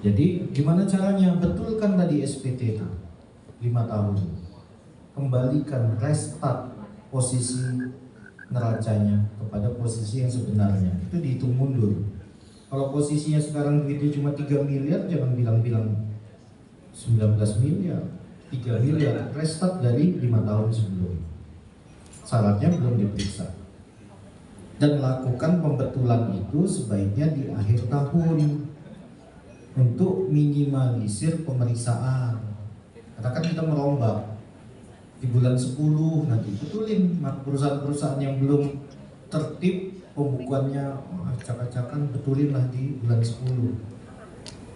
Jadi gimana caranya? Betulkan tadi SPT itu 5 tahun. Kembalikan, restart posisi neracanya kepada posisi yang sebenarnya. Itu dihitung mundur. Kalau posisinya sekarang duitnya cuma 3 miliar, jangan bilang-bilang 19 miliar. 3 miliar, restart dari 5 tahun sebelum. Syaratnya belum diperiksa. Dan lakukan pembetulan itu sebaiknya di akhir tahun untuk minimalisir pemeriksaan. Katakan kita merombak di bulan 10, nanti betulin perusahaan-perusahaan yang belum tertib pembukuannya, acak-acakan, betulin lah di bulan 10.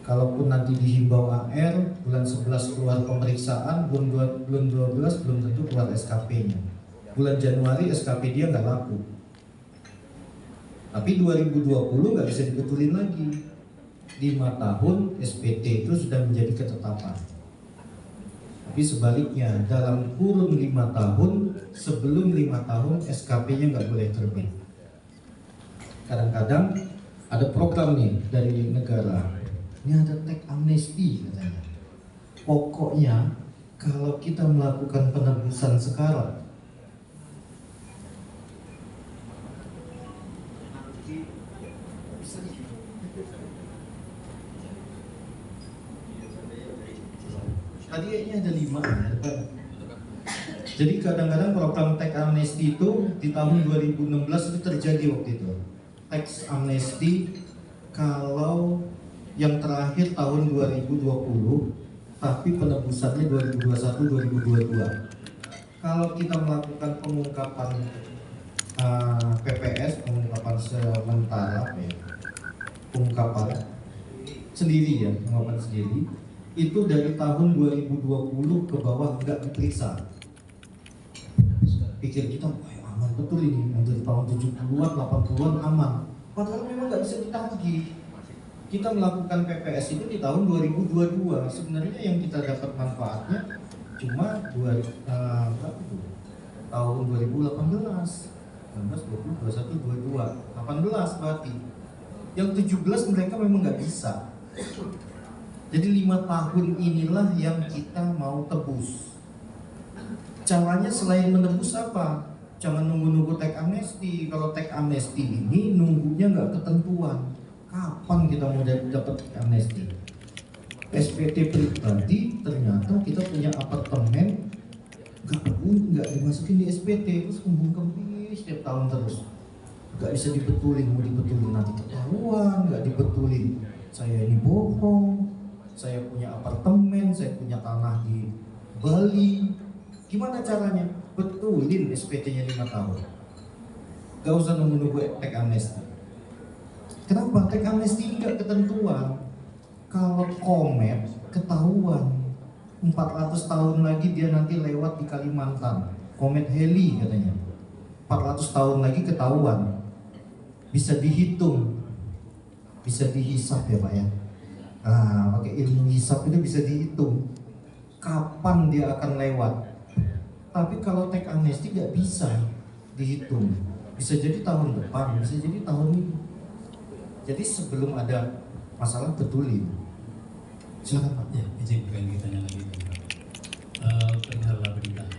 Kalaupun nanti dihimbau AR, bulan 11 keluar pemeriksaan, bulan 12 belum tentu keluar SKP-nya. Bulan Januari SKP dia nggak laku. Tapi 2020 nggak bisa dibetulin lagi. 5 tahun SPT itu sudah menjadi ketetapan. Tapi sebaliknya, dalam kurun 5 tahun, sebelum 5 tahun SKP-nya nggak boleh terbit. Kadang-kadang ada program nih dari negara, ini ada tax amnesty katanya. Pokoknya kalau kita melakukan penebusan sekarang, tadi kayaknya ada 5 ya. Jadi kadang-kadang program tax amnesty itu di tahun 2016 itu terjadi waktu itu. Tax amnesty kalau yang terakhir tahun 2020, tapi penebusannya 2021-2022. Kalau kita melakukan pengungkapan PPS, pengungkapan sementara, pengungkapan sendiri ya, pengungkapan sendiri, itu dari tahun 2020 ke bawah nggak diperiksa. Pikir kita, aman betul ini, dari tahun 70-an, 80-an aman. Padahal memang nggak bisa ditagih. Kita melakukan PPS itu di tahun 2022. Sebenarnya yang kita dapat manfaatnya cuma tahun 2018, 19, 20, 21, 22, 18 berarti. Yang 17 mereka memang nggak bisa. Jadi 5 tahun inilah yang kita mau tebus. Caranya selain menebus apa? Jangan nunggu-nunggu tax amnesty. Kalau tax amnesty ini nunggunya nggak ketentuan. Kapan kita mau dapat amnesty? SPT pribadi ternyata kita punya apartemen nggak dimasukin di SPT, terus kembung-kembing setiap tahun terus. Nggak bisa dibetulin, mau dibetulin nanti ketahuan, nggak dibetulin. Saya ini bohong. Saya punya apartemen, saya punya tanah di Bali. Gimana caranya? Betulin SPT-nya 5 tahun. Gak usah nunggu-nunggu tax amnesty. Kenapa? Tax amnesty ini gak ketentuan. Kalau komet ketahuan 400 tahun lagi dia nanti lewat di Kalimantan, komet Halley katanya. 400 tahun lagi ketahuan. Bisa dihitung, bisa dihisap ya Pak ya. Pakai ilmu hisap itu bisa dihitung kapan dia akan lewat. Tapi kalau tax amnesty nggak bisa dihitung. Bisa jadi tahun depan, bisa jadi tahun ini. Jadi sebelum ada masalah betulin. Silakan Pak. Ya, izin kita tanya lagi. Perihal pemerintahan.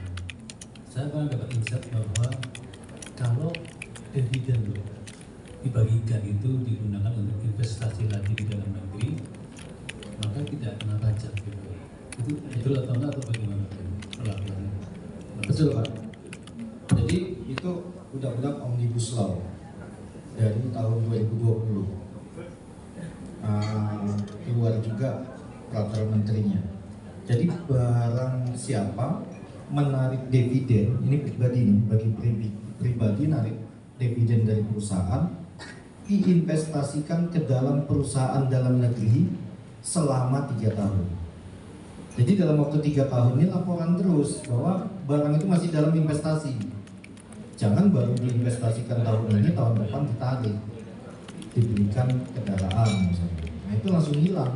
Saya pernah dapat insight bahwa kalau dividen dibagikan itu digunakan untuk investasi lagi di dalam negeri, maka tidak kena pajak gitu. Itu betul atau enggak atau bagaimana perlakuannya? Betul Pak. Jadi itu undang-undang Omnibus Law dari tahun 2020. Keluar juga peraturan menterinya. Jadi barang siapa menarik dividen, ini pribadi nih, bagi pribadi narik dividen dari perusahaan, diinvestasikan ke dalam perusahaan dalam negeri selama 3 tahun. Jadi dalam waktu 3 tahun ini laporan terus bahwa barang itu masih dalam investasi. Jangan baru diinvestasikan tahun ini, tahun depan ditarik, diberikan kendaraan misalnya. Nah itu langsung hilang.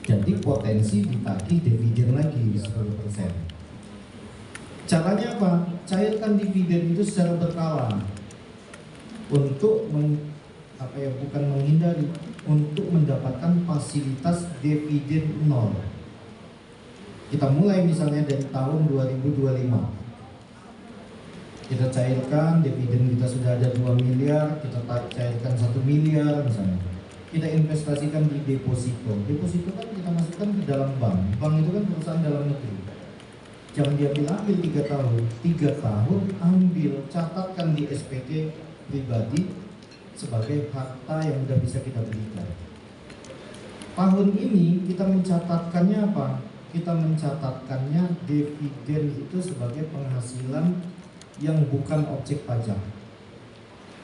Jadi potensi ditagih dividen lagi 10%. Caranya apa? Cairkan dividen itu secara berkala untuk bukan menghindari, untuk mendapatkan fasilitas dividen nol. Kita mulai misalnya dari tahun 2025. Kita cairkan dividen kita sudah ada 2 miliar, kita cairkan 1 miliar misalnya. Kita investasikan di deposito. Deposito kan kita masukkan ke dalam bank. Bank itu kan perusahaan dalam negeri. Jangan diambil 3 tahun. 3 tahun ambil, catatkan di SPT pribadi sebagai harta yang sudah bisa kita berikan. Tahun ini kita mencatatkannya apa? Kita mencatatkannya dividen itu sebagai penghasilan yang bukan objek pajak.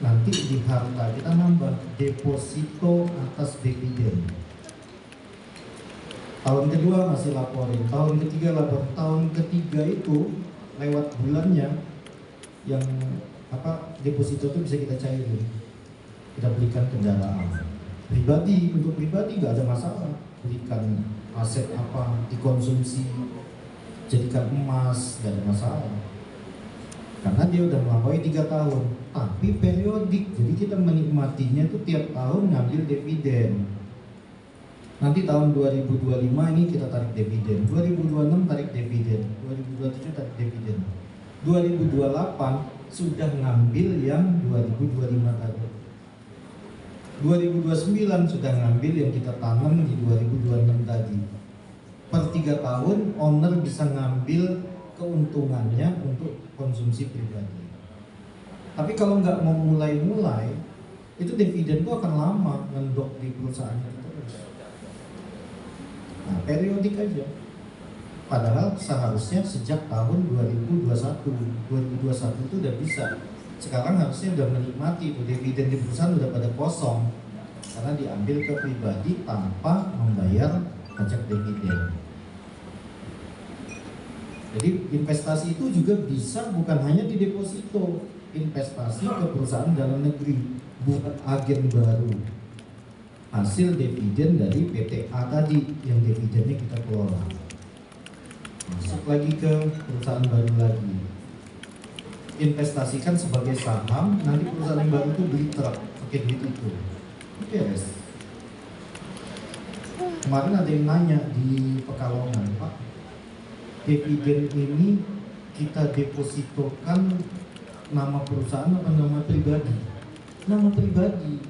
Nanti di harta kita nambah deposito atas dividen. Tahun kedua masih laporin, tahun ketiga lapor, tahun ketiga itu lewat bulannya yang deposito itu bisa kita cairin. Kita belikan kendaraan pribadi, untuk pribadi nggak ada masalah, belikan aset apa dikonsumsi, jadikan emas, nggak ada masalah. Karena dia udah melampaui 3 tahun, tapi periodik, jadi kita menikmatinya itu tiap tahun ngambil dividen. Nanti tahun 2025 ini kita tarik dividen, 2026 tarik dividen, 2027 tarik dividen, 2028 sudah ngambil yang 2025 tadi, 2029 sudah ngambil yang kita tanam di 2026 tadi. Per 3 tahun owner bisa ngambil keuntungannya untuk konsumsi pribadi. Tapi kalau nggak mau mulai-mulai, itu dividen itu akan lama ngendok di perusahaan terus. Nah, periodik aja. Padahal seharusnya sejak tahun 2021 itu udah bisa. Sekarang harusnya udah menikmati itu dividen di perusahaan udah pada kosong karena diambil ke pribadi tanpa membayar pajak dividen. Jadi investasi itu juga bisa bukan hanya di deposito, investasi ke perusahaan dalam negeri, buat agen baru. Hasil dividen dari PTA tadi yang dividennya kita kelola. Masuk lagi ke perusahaan baru lagi. Investasikan sebagai saham, nanti perusahaan yang baru itu beli truk pakai duit itu. Beres. Kemarin ada yang nanya di Pekalongan, Pak, dividen ini kita depositokan nama perusahaan apa nama pribadi? Nama pribadi.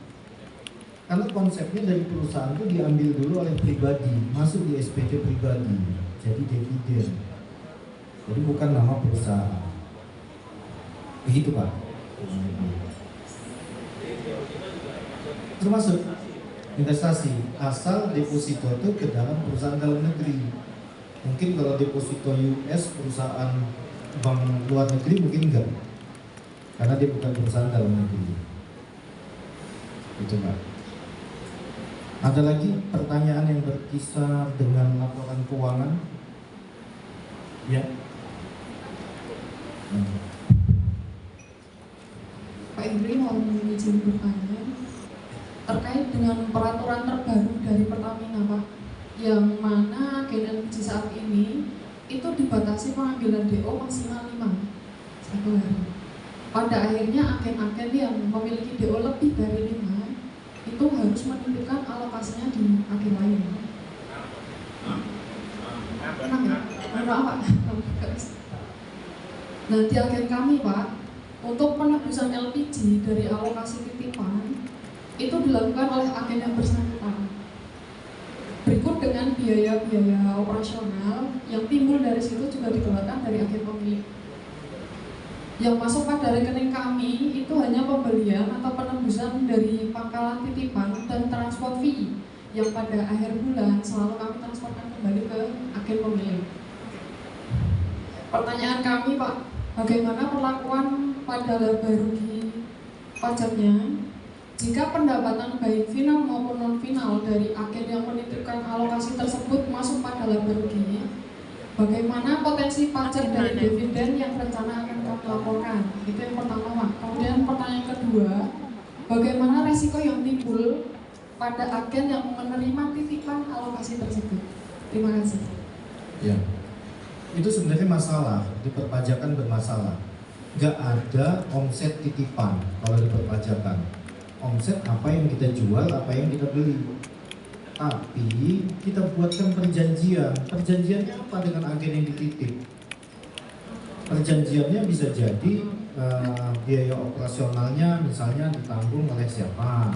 Karena konsepnya dari perusahaan itu diambil dulu oleh pribadi, masuk di SPT pribadi, jadi dividen. Jadi bukan nama perusahaan. Begitu Pak. Termasuk investasi asal deposito itu ke dalam perusahaan dalam negeri. Mungkin kalau deposito US perusahaan bank luar negeri mungkin enggak, karena dia bukan perusahaan dalam negeri. Itu Pak. Ada lagi pertanyaan yang berkisar dengan laporan keuangan? Ya. Pak Indri mau izin bertanya terkait dengan peraturan terbaru dari Pertamina, Pak, yang mana agen LPG saat ini itu dibatasi pengambilan DO maksimal 1 hari. Pada akhirnya agen-agen yang memiliki DO lebih dari 5 itu harus menunjukkan alokasinya di agen lain. Enak ya? Menurut Pak? Nah, di agen kami, Pak, untuk penebusan LPG dari alokasi titipan itu dilakukan oleh agen yang bersangkutan. Berikut dengan biaya-biaya operasional yang timbul dari situ juga dikeluarkan dari agen pemilik. Yang masuk pada rekening kami itu hanya pembelian atau penebusan dari pangkalan titipan dan transport fee yang pada akhir bulan selalu kami transferkan kembali ke agen pemilik. Pertanyaan kami, Pak, bagaimana perlakuan pada laba rugi pajaknya jika pendapatan baik final maupun non final dari agen yang menitipkan alokasi tersebut masuk pada laba rugi? Bagaimana potensi pajak dari dividen yang rencana akan kami laporkan? Itu yang pertama, Pak. Kemudian pertanyaan kedua, bagaimana resiko yang timbul pada agen yang menerima titipan alokasi tersebut? Terima kasih. Ya, itu sebenarnya masalah di perpajakan bermasalah. Nggak ada omset titipan kalau di perpajakan. omset apa yang kita jual, apa yang kita beli. Tapi kita buatkan perjanjian. Perjanjiannya apa dengan agen yang dititip? Perjanjiannya bisa jadi biaya operasionalnya misalnya ditanggung oleh siapa,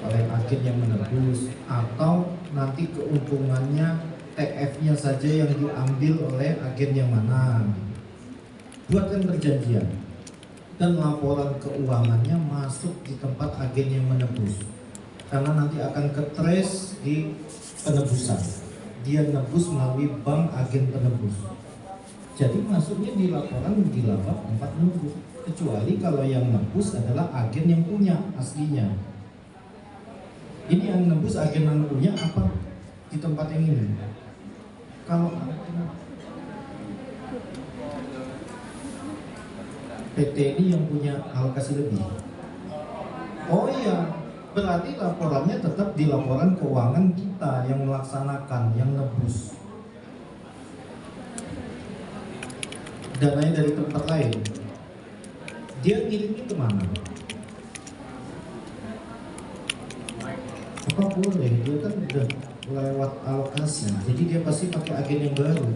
oleh agen yang menebus, atau nanti keuntungannya TF-nya saja yang diambil oleh agen yang mana. Buatkan perjanjian dan laporan keuangannya masuk di tempat agen yang menebus, karena nanti akan ke-trace di penebusan. Dia nebus melalui bank agen penebus. Jadi masuknya di laporan di laba tempat nebus, kecuali kalau yang nebus adalah agen yang punya aslinya. Ini yang nebus agen yang punya apa di tempat yang ini. Kalau PT ini yang punya alokasi lebih. Oh iya, berarti laporannya tetap di laporan keuangan kita yang melaksanakan, yang nebus. Dananya dari tempat lain. Dia ngirimnya kemana? Apa boleh? Dia kan udah lewat alokasi, jadi dia pasti pakai agen yang baru.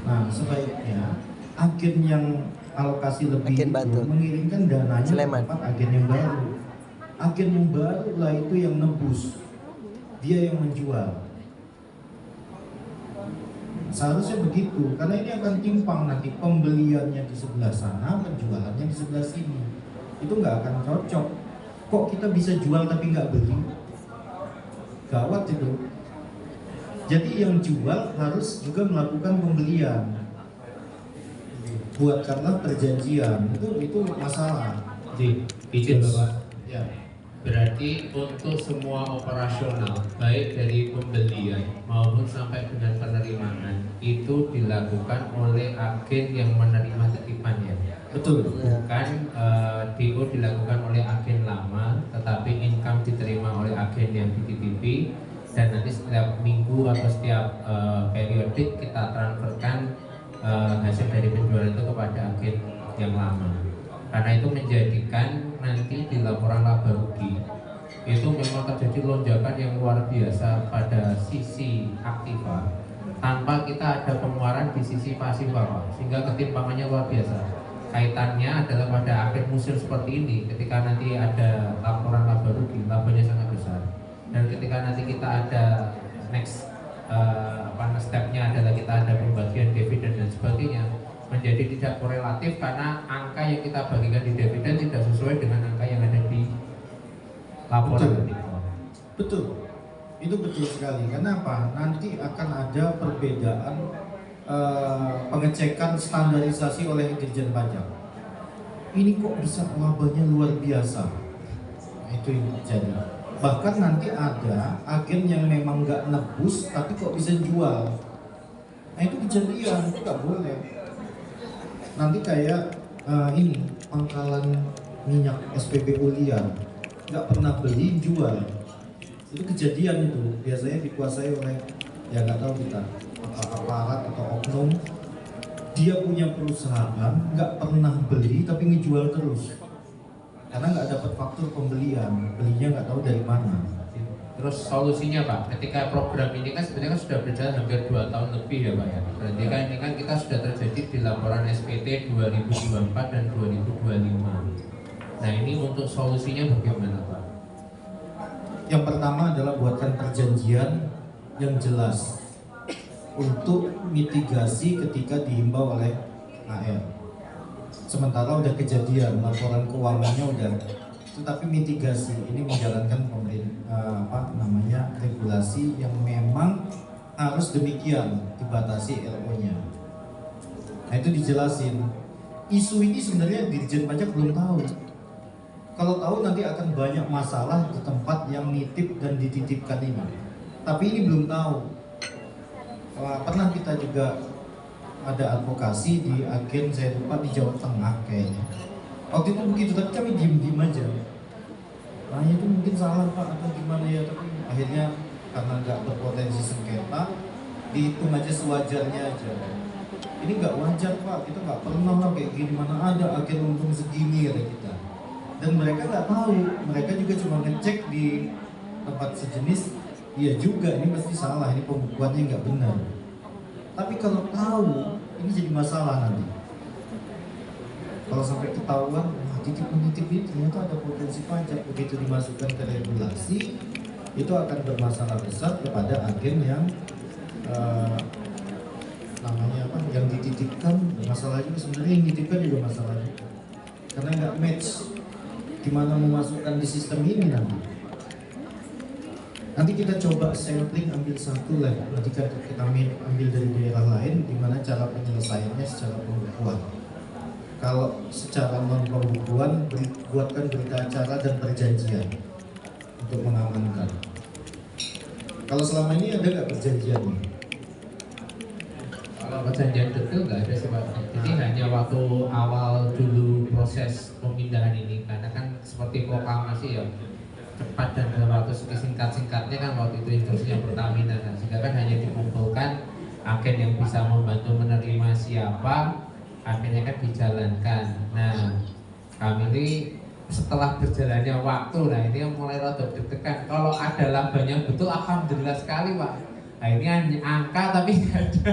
Nah, sebaiknya agen yang alokasi lebih Agen itu Batu. mengirimkan dananya ke Sleman. tempat agen yang baru. Agen yang baru lah itu yang nebus, dia yang menjual. Seharusnya begitu, karena ini akan timpang nanti, pembeliannya di sebelah sana, penjualannya di sebelah sini. Itu nggak akan cocok. Kok kita bisa jual tapi nggak beli? Gawat itu. Jadi yang jual harus juga melakukan pembelian. Buatkanlah perjanjian. Itu masalah. Jadi, izin Bapak. Ya. Berarti untuk semua operasional, baik dari pembelian maupun sampai dengan penerimaan, itu dilakukan oleh agen yang menerima titipannya. Betul. Bukan DO dilakukan oleh agen lama, tetapi income diterima oleh agen yang dititipi, dan nanti setiap minggu atau setiap periodik kita transferkan hasil dari penjualan itu kepada agen yang lama. Karena itu menjadikan nanti di laporan laba rugi itu memang terjadi lonjakan yang luar biasa pada sisi aktiva tanpa kita ada pengeluaran di sisi pasifa, Pak. Sehingga ketimpangannya luar biasa. Kaitannya adalah pada akhir musim seperti ini, ketika nanti ada laporan laba rugi, labanya sangat besar. Dan ketika nanti kita ada next stepnya adalah kita ada pembagian dividen dan sebagainya, menjadi tidak korelatif karena angka yang kita bagikan di dividen tidak sesuai dengan angka yang ada di laporan. Betul. Itu betul sekali. Kenapa? Nanti akan ada perbedaan pengecekan standarisasi oleh Dirjen Pajak. Ini kok bisa labanya luar biasa? Nah, itu yang terjadi. Bahkan nanti ada agen yang memang nggak nebus tapi kok bisa jual. Nah itu kejadian, itu nggak boleh. Nanti kayak ini pangkalan minyak SPBU liar, nggak pernah beli jual. Itu kejadian, itu biasanya dikuasai oleh ya nggak tahu kita apa aparat atau oknum. Dia punya perusahaan nggak pernah beli tapi ngejual terus karena nggak dapat faktur pembelian, belinya nggak tahu dari mana. Terus solusinya Pak, ketika program ini kan sebenarnya kan sudah berjalan hampir 2 tahun lebih ya Pak ya. Berarti kan ini kan kita sudah terjadi di laporan SPT 2024 dan 2025. Nah ini untuk solusinya bagaimana Pak? Yang pertama adalah buatkan perjanjian yang jelas untuk mitigasi ketika dihimbau oleh AR. Sementara udah kejadian, laporan keuangannya udah, tetapi mitigasi ini menjalankan regulasi yang memang harus demikian, dibatasi LO-nya. Nah itu dijelasin. Isu ini sebenarnya Dirjen Pajak belum tahu. Kalau tahu nanti akan banyak masalah di tempat yang nitip dan dititipkan ini. Tapi ini belum tahu. Pernah kita juga ada advokasi di agen, saya lupa di Jawa Tengah kayaknya. Waktu itu begitu, tapi kami diem-diem aja. Nah itu mungkin salah Pak atau gimana ya, tapi akhirnya karena nggak berpotensi sengketa, dihitung aja sewajarnya aja. ini nggak wajar Pak, kita nggak pernah lah kayak gini, mana ada agen untung segini kata kita. Dan mereka nggak tahu, mereka juga cuma ngecek di tempat sejenis, iya juga ini pasti salah, ini pembukuannya nggak benar. Tapi kalau tahu, ini jadi masalah nanti. Kalau sampai ketahuan, wah titip-menitip ini ternyata ada potensi pajak, begitu dimasukkan ke regulasi, itu akan bermasalah besar kepada agen yang namanya apa, yang dititipkan. Masalah juga sebenarnya yang dititipkan juga masalah juga. Karena nggak match gimana memasukkan di sistem ini nanti. Nanti kita coba sampling, ambil satu lah. Nanti kita ambil dari daerah lain, gimana cara penyelesaiannya secara pembukuan. Kalau secara non pembukuan, buatkan berita acara dan perjanjian untuk mengamankan. Kalau selama ini ada nggak perjanjiannya? Kalau perjanjian detail nggak ada sebabnya. Jadi hanya waktu awal dulu proses pemindahan ini, karena kan seperti proklamasi ya, cepat dan dalam waktu singkat-singkatnya kan waktu itu instruksinya Pertamina kan, sehingga kan hanya dikumpulkan agen yang bisa membantu menerima siapa, akhirnya kan dijalankan. Nah, kami ini setelah berjalannya waktu, nah ini yang mulai rada deg-degan. Kalau ada labanya betul, alhamdulillah sekali Pak. Nah ini hanya angka tapi nggak ada.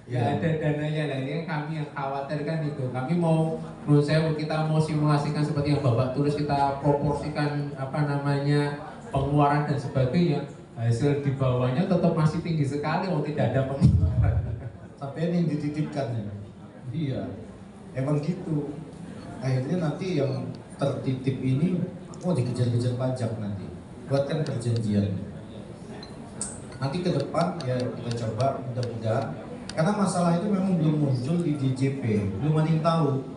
Ya ada dananya. Nah ini kami yang khawatir kan itu. Kami mau, menurut saya kita mau simulasikan seperti yang Bapak tulis, kita proporsikan apa namanya pengeluaran dan sebagainya. Hasil di bawahnya tetap masih tinggi sekali, mau tidak ada pengeluaran. Sampai yang dititipkan ya. Iya, emang gitu. Akhirnya nanti yang tertitip ini dikejar-kejar pajak nanti. Buatkan perjanjian. Nanti ke depan ya kita coba mudah-mudahan. Karena masalah itu memang belum muncul di DJP, belum ada yang tahu.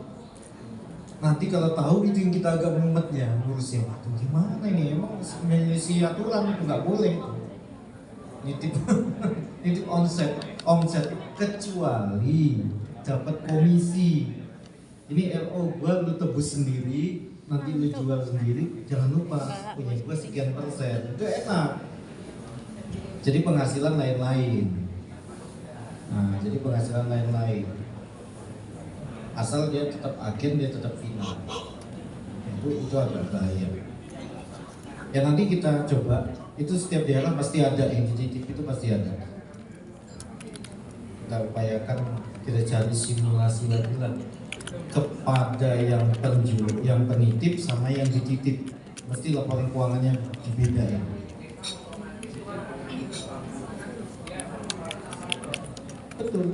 Nanti kalau tahu itu yang kita agak mumetnya ngurusnya. Waduh gimana ini, emang si aturan itu nggak boleh nitip nitip omset kecuali dapat komisi. Ini LO gua lu tebus sendiri, nanti lu jual sendiri, jangan lupa punya gua sekian persen. Itu enak. Jadi penghasilan lain-lain. Nah, jadi penghasilan lain-lain. Asal dia tetap agen, dia tetap final. Itu agak bahaya. Ya nanti kita coba. Itu setiap daerah pasti ada, yang dititip itu pasti ada. Kita upayakan, kita cari simulasi lagi lah kepada yang penjual, yang penitip sama yang dititip. Mesti laporan keuangannya dibedain. Betul.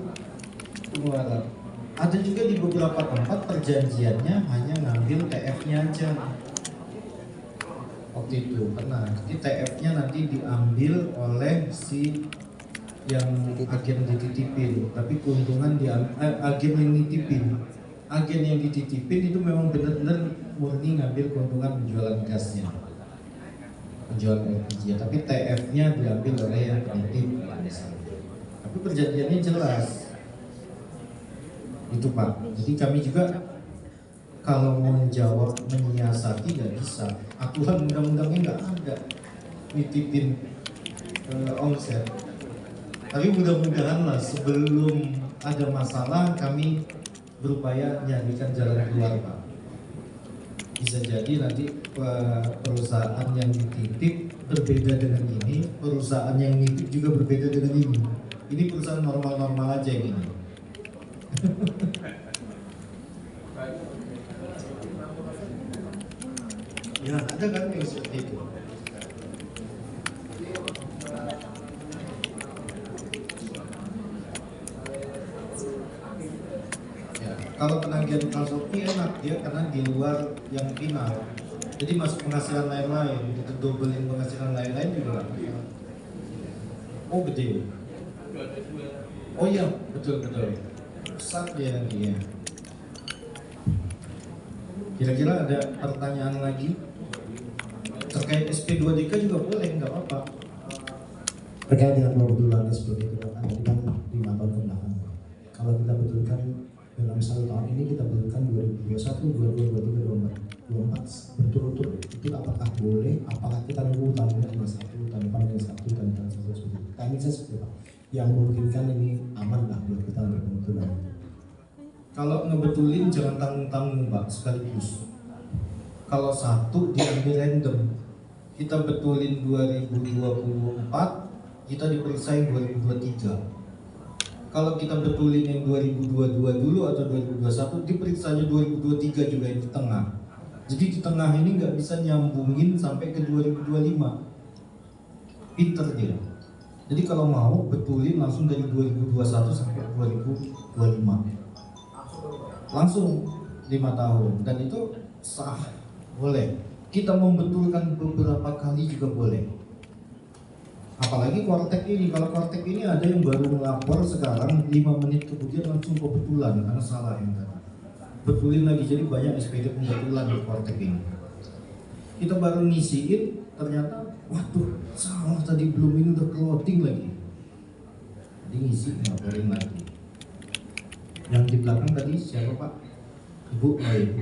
Pengeluaran. Ada juga di beberapa tempat perjanjiannya hanya ngambil TF-nya aja. Waktu itu pernah. Jadi TF-nya nanti diambil oleh si yang agen dititipin, tapi keuntungan agen yang nitipin. Agen yang dititipin itu memang benar-benar murni ngambil keuntungan penjualan gasnya, penjualan LPG, tapi TF-nya diambil oleh yang penitip. Tapi perjanjiannya jelas itu Pak. Jadi kami juga kalau mau menjawab menyiasati nggak bisa, aturan undang-undangnya nggak ada nitipin omset. Tapi mudah-mudahan lah sebelum ada masalah kami berupaya nyarikan jalan keluar Pak. Bisa jadi nanti perusahaan yang dititip berbeda dengan ini, perusahaan yang nitip juga berbeda dengan ini. Ini perusahaan normal-normal aja yang ini. Ya ada kan yang seperti itu. Ya, kalau penagihan Kalsopi enak dia karena di luar yang final. Jadi masuk penghasilan lain-lain, kita dobelin penghasilan lain-lain juga. Oh gede. Oh iya, betul. Besar dia nanti ya. Kira-kira ada pertanyaan lagi? Terkait SP2DK juga boleh, nggak apa-apa. Terkait dengan pembetulan seperti itu kan 5 tahun ke belakang. Kalau kita betulkan dalam 1 tahun ini, kita betulkan 2021, 2022, 2023, 2024 berturut-turut, itu apakah boleh? Apakah kita nunggu tahun depan -1, tahun depan -1, tahun depan -1 seperti itu? Timing saya seperti apa? yang memungkinkan ini aman lah buat kita untuk kebetulan. Kalau ngebetulin jangan tanggung-tanggung Pak, sekaligus. Kalau satu diambil random, kita betulin 2024, kita diperiksa yang 2023. Kalau kita betulin yang 2022 dulu atau 2021, diperiksanya 2023 juga yang di tengah. Jadi di tengah ini nggak bisa nyambungin sampai ke 2025. Pinter dia. Jadi kalau mau betulin langsung dari 2021 sampai 2025. Langsung 5 tahun, dan itu sah, boleh. Kita membetulkan beberapa kali juga boleh. Apalagi Kortek ini, kalau Kortek ini ada yang baru melapor sekarang 5 menit kemudian langsung kebetulan karena salah yang tadi. Betulin lagi, jadi banyak SPD pembetulan di Kortek ini. Kita baru ngisiin, ternyata waduh salah tadi, belum ini udah clothing lagi. Jadi ngisi ngapain lagi. Yang di belakang tadi siapa Pak? Ibu? Oh, Ibu.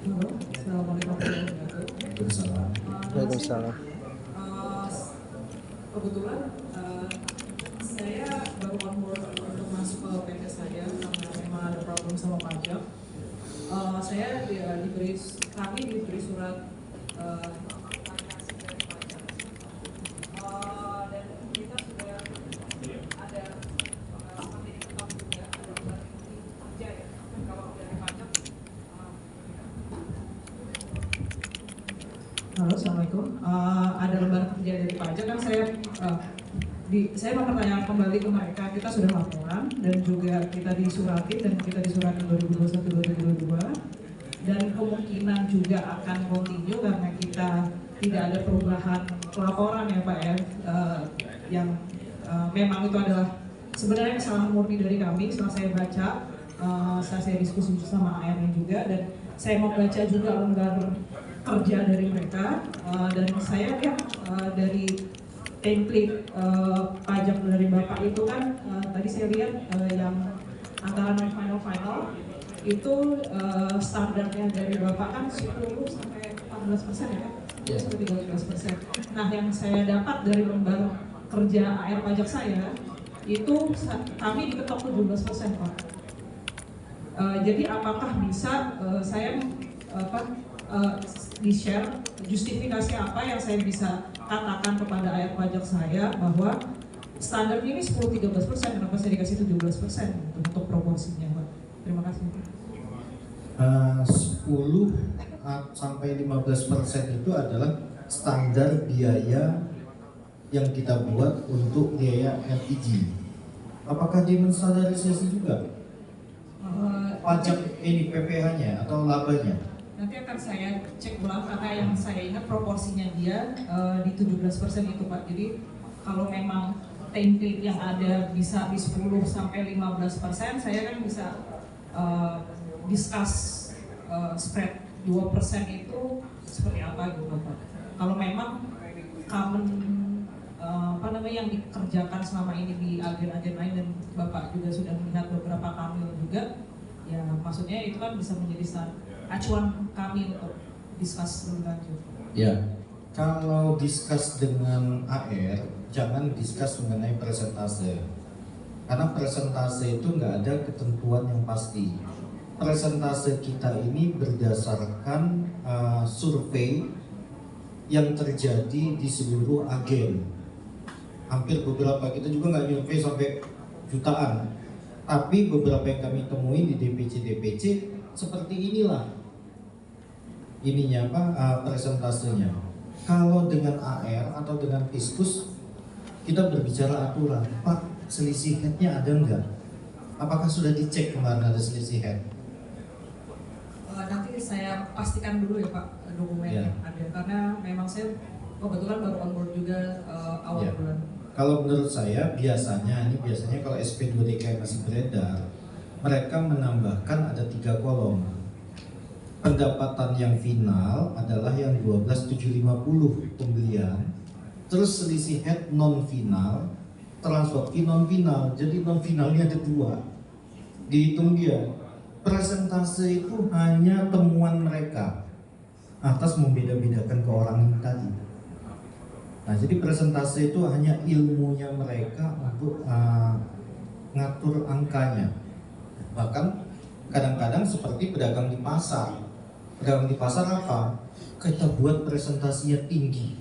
Halo, assalamualaikum warahmatullahi Bersalah. wabarakatuh. Kebetulan saya baru on board untuk masuk ke PT saya karena memang ada problem sama pajak. Kami diberi surat dan kita sudah ada kerja ya kalau dari pajak. Halo, assalamualaikum. Ada lembaran kerja dari pajak kan saya mempertanyakan kembali ke mereka. Kita sudah laporan dan juga kita disuratin 2021-2022 dan kemungkinan juga akan continue karena kita tidak ada perubahan pelaporan ya Pak ya. Memang itu adalah sebenarnya kesalahan murni dari kami. Setelah saya baca, saya diskusi sama AR-nya juga, dan saya mau baca juga lembar kerja dari mereka, dan saya lihat dari template pajak dari Bapak itu kan tadi saya lihat yang antara final itu standarnya dari Bapak kan 10 sampai 14% ya, sampai 13%. Nah, yang saya dapat dari lembar kerja AR pajak saya itu kami diketok 17% Pak. Jadi apakah bisa saya di-share justifikasi apa yang saya bisa katakan kepada AR pajak saya bahwa standar ini 10-13%, kenapa saya dikasih 17% untuk proporsinya Pak? Terima kasih. 10 sampai 15% itu adalah standar biaya yang kita buat untuk biaya LPG. Apakah dia menstandarisasi juga pajak ini PPh-nya atau labanya? Nanti akan saya cek ulang karena yang saya ingat proporsinya dia di 17% itu Pak. Jadi kalau memang template yang ada bisa di 10 sampai 15%, saya kan bisa discuss spread 2% itu seperti apa gitu Pak. Kalau memang common yang dikerjakan selama ini di agen-agen lain dan Bapak juga sudah melihat beberapa kamil juga, ya maksudnya itu kan bisa menjadi acuan kami untuk discuss lebih lanjut. Ya, kalau discuss dengan AR, jangan discuss mengenai persentase. Karena persentase itu nggak ada ketentuan yang pasti. Persentase kita ini berdasarkan survei yang terjadi di seluruh agen. Hampir beberapa, kita juga nggak survei sampai jutaan. Tapi beberapa yang kami temui di DPC seperti inilah presentasenya. Kalau dengan AR atau dengan Fiskus kita berbicara aturan, Pak, selisih headnya ada nggak? Apakah sudah dicek kemarin ada selisih head? Nanti saya pastikan dulu ya Pak dokumen yang ada, karena memang saya kebetulan baru on board juga awal bulan. Kalau menurut saya biasanya kalau SP2DKI masih beredar, mereka menambahkan ada 3 kolom. Pendapatan yang final adalah yang 12.750 pembelian, terus selisih head non final, transfer fee non final. Jadi non finalnya ada 2, dihitung dia Presentase itu hanya temuan mereka atas membeda-bedakan ke orang ini tadi. Nah, jadi presentase itu hanya ilmunya mereka untuk ngatur angkanya. Bahkan kadang-kadang seperti pedagang di pasar. Pedagang di pasar apa? Kita buat presentasinya tinggi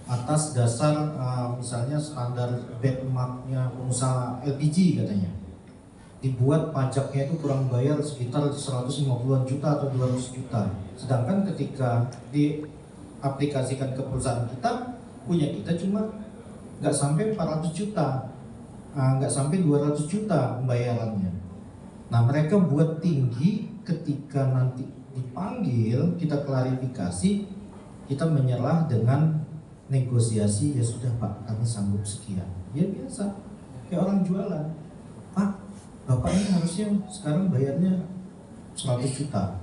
atas dasar misalnya standar benchmarknya pengusaha LPG katanya. Dibuat pajaknya itu kurang bayar sekitar 150-an juta atau 200 juta. Sedangkan ketika diaplikasikan ke perusahaan kita, punya kita cuma nggak sampai 400 juta, nggak sampai 200 juta pembayarannya. Nah, mereka buat tinggi, ketika nanti dipanggil kita klarifikasi, kita menyerah dengan negosiasi, ya sudah Pak, kami sanggup sekian. Ya biasa, kayak orang jualan. Pak, Bapak ini harusnya sekarang bayarnya 100 juta.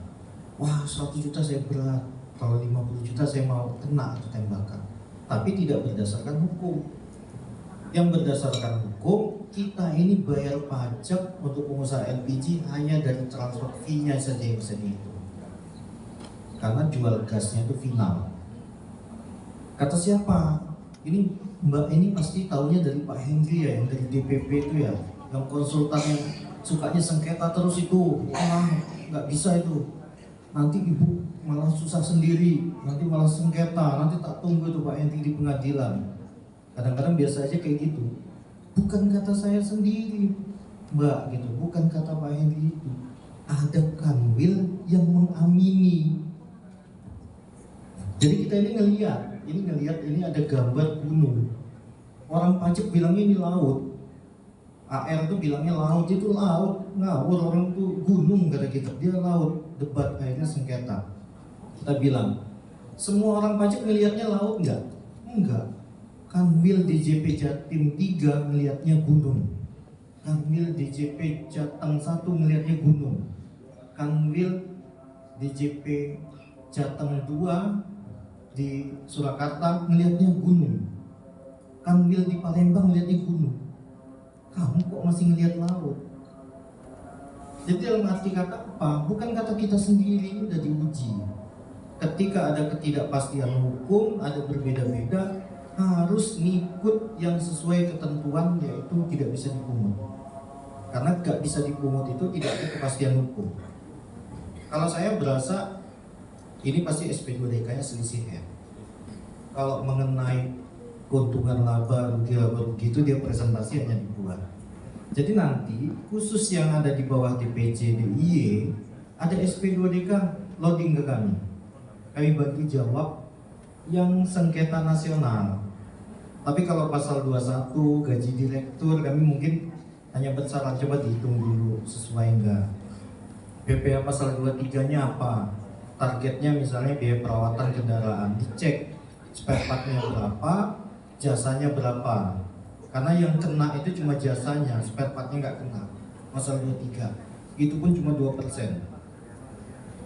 Wah, 100 juta saya berat. Kalau 50 juta saya mau kena atau tembakan. Tapi tidak berdasarkan hukum. Yang berdasarkan hukum, kita ini bayar pajak untuk pengusaha LPG hanya dari transfer fee-nya saja yang bisa dihitung. Karena jual gasnya itu final. Kata siapa? Ini Mbak ini pasti taunya dari Pak Hendri ya, yang dari DPP itu ya, yang konsultan yang sukanya sengketa terus itu. Wah, nggak bisa itu. Nanti ibu malah susah sendiri, nanti malah sengketa, nanti tak tunggu itu Pak Hendri di pengadilan. Kadang-kadang biasa aja kayak gitu. Bukan kata saya sendiri, Mbak, gitu. Bukan kata Pak Hendri itu. Ada kanwil yang mengamini. Jadi kita ini ngelihat ini ada gambar gunung. Orang pajak bilangnya ini laut. AR tuh bilangnya laut, itu laut, ngawur. Orang tuh gunung kata kita, dia laut. Debat akhirnya sengketa. Kita bilang, semua orang pajak ngelihatnya laut nggak? Enggak. Kanwil DJP Jatim 3 ngelihatnya gunung. Kanwil DJP Jateng 1 ngelihatnya gunung. Kanwil DJP Jateng 2 di Surakarta ngelihatnya gunung. Kanwil di Palembang ngelihatnya gunung. Kamu kok masih ngelihat laut? Jadi dalam arti kata apa? Bukan kata kita sendiri, udah diuji. Ketika ada ketidakpastian hukum, ada berbeda-beda, harus ngikut yang sesuai ketentuan, yaitu tidak bisa dipungut. Karena gak bisa dipungut itu tidak ada kepastian hukum. Kalau saya berasa ini pasti SP2DK-nya selisih ya. Kalau mengenai keuntungan laba, rugi itu dia presentasi hanya dibuat. Jadi nanti khusus yang ada di bawah DPC, DIY, ada SP2DK loading ke kami. Kami bantu jawab yang sengketa nasional. Tapi kalau pasal 21 gaji direktur, kami mungkin hanya bersaran, coba dihitung dulu sesuai enggak. BPA pasal 23-nya apa? Targetnya misalnya biaya perawatan kendaraan, dicek spare part-nya berapa, jasanya berapa. Karena yang kena itu cuma jasanya, spare part-nya nggak kena. Pasal 23, itu pun cuma 2%.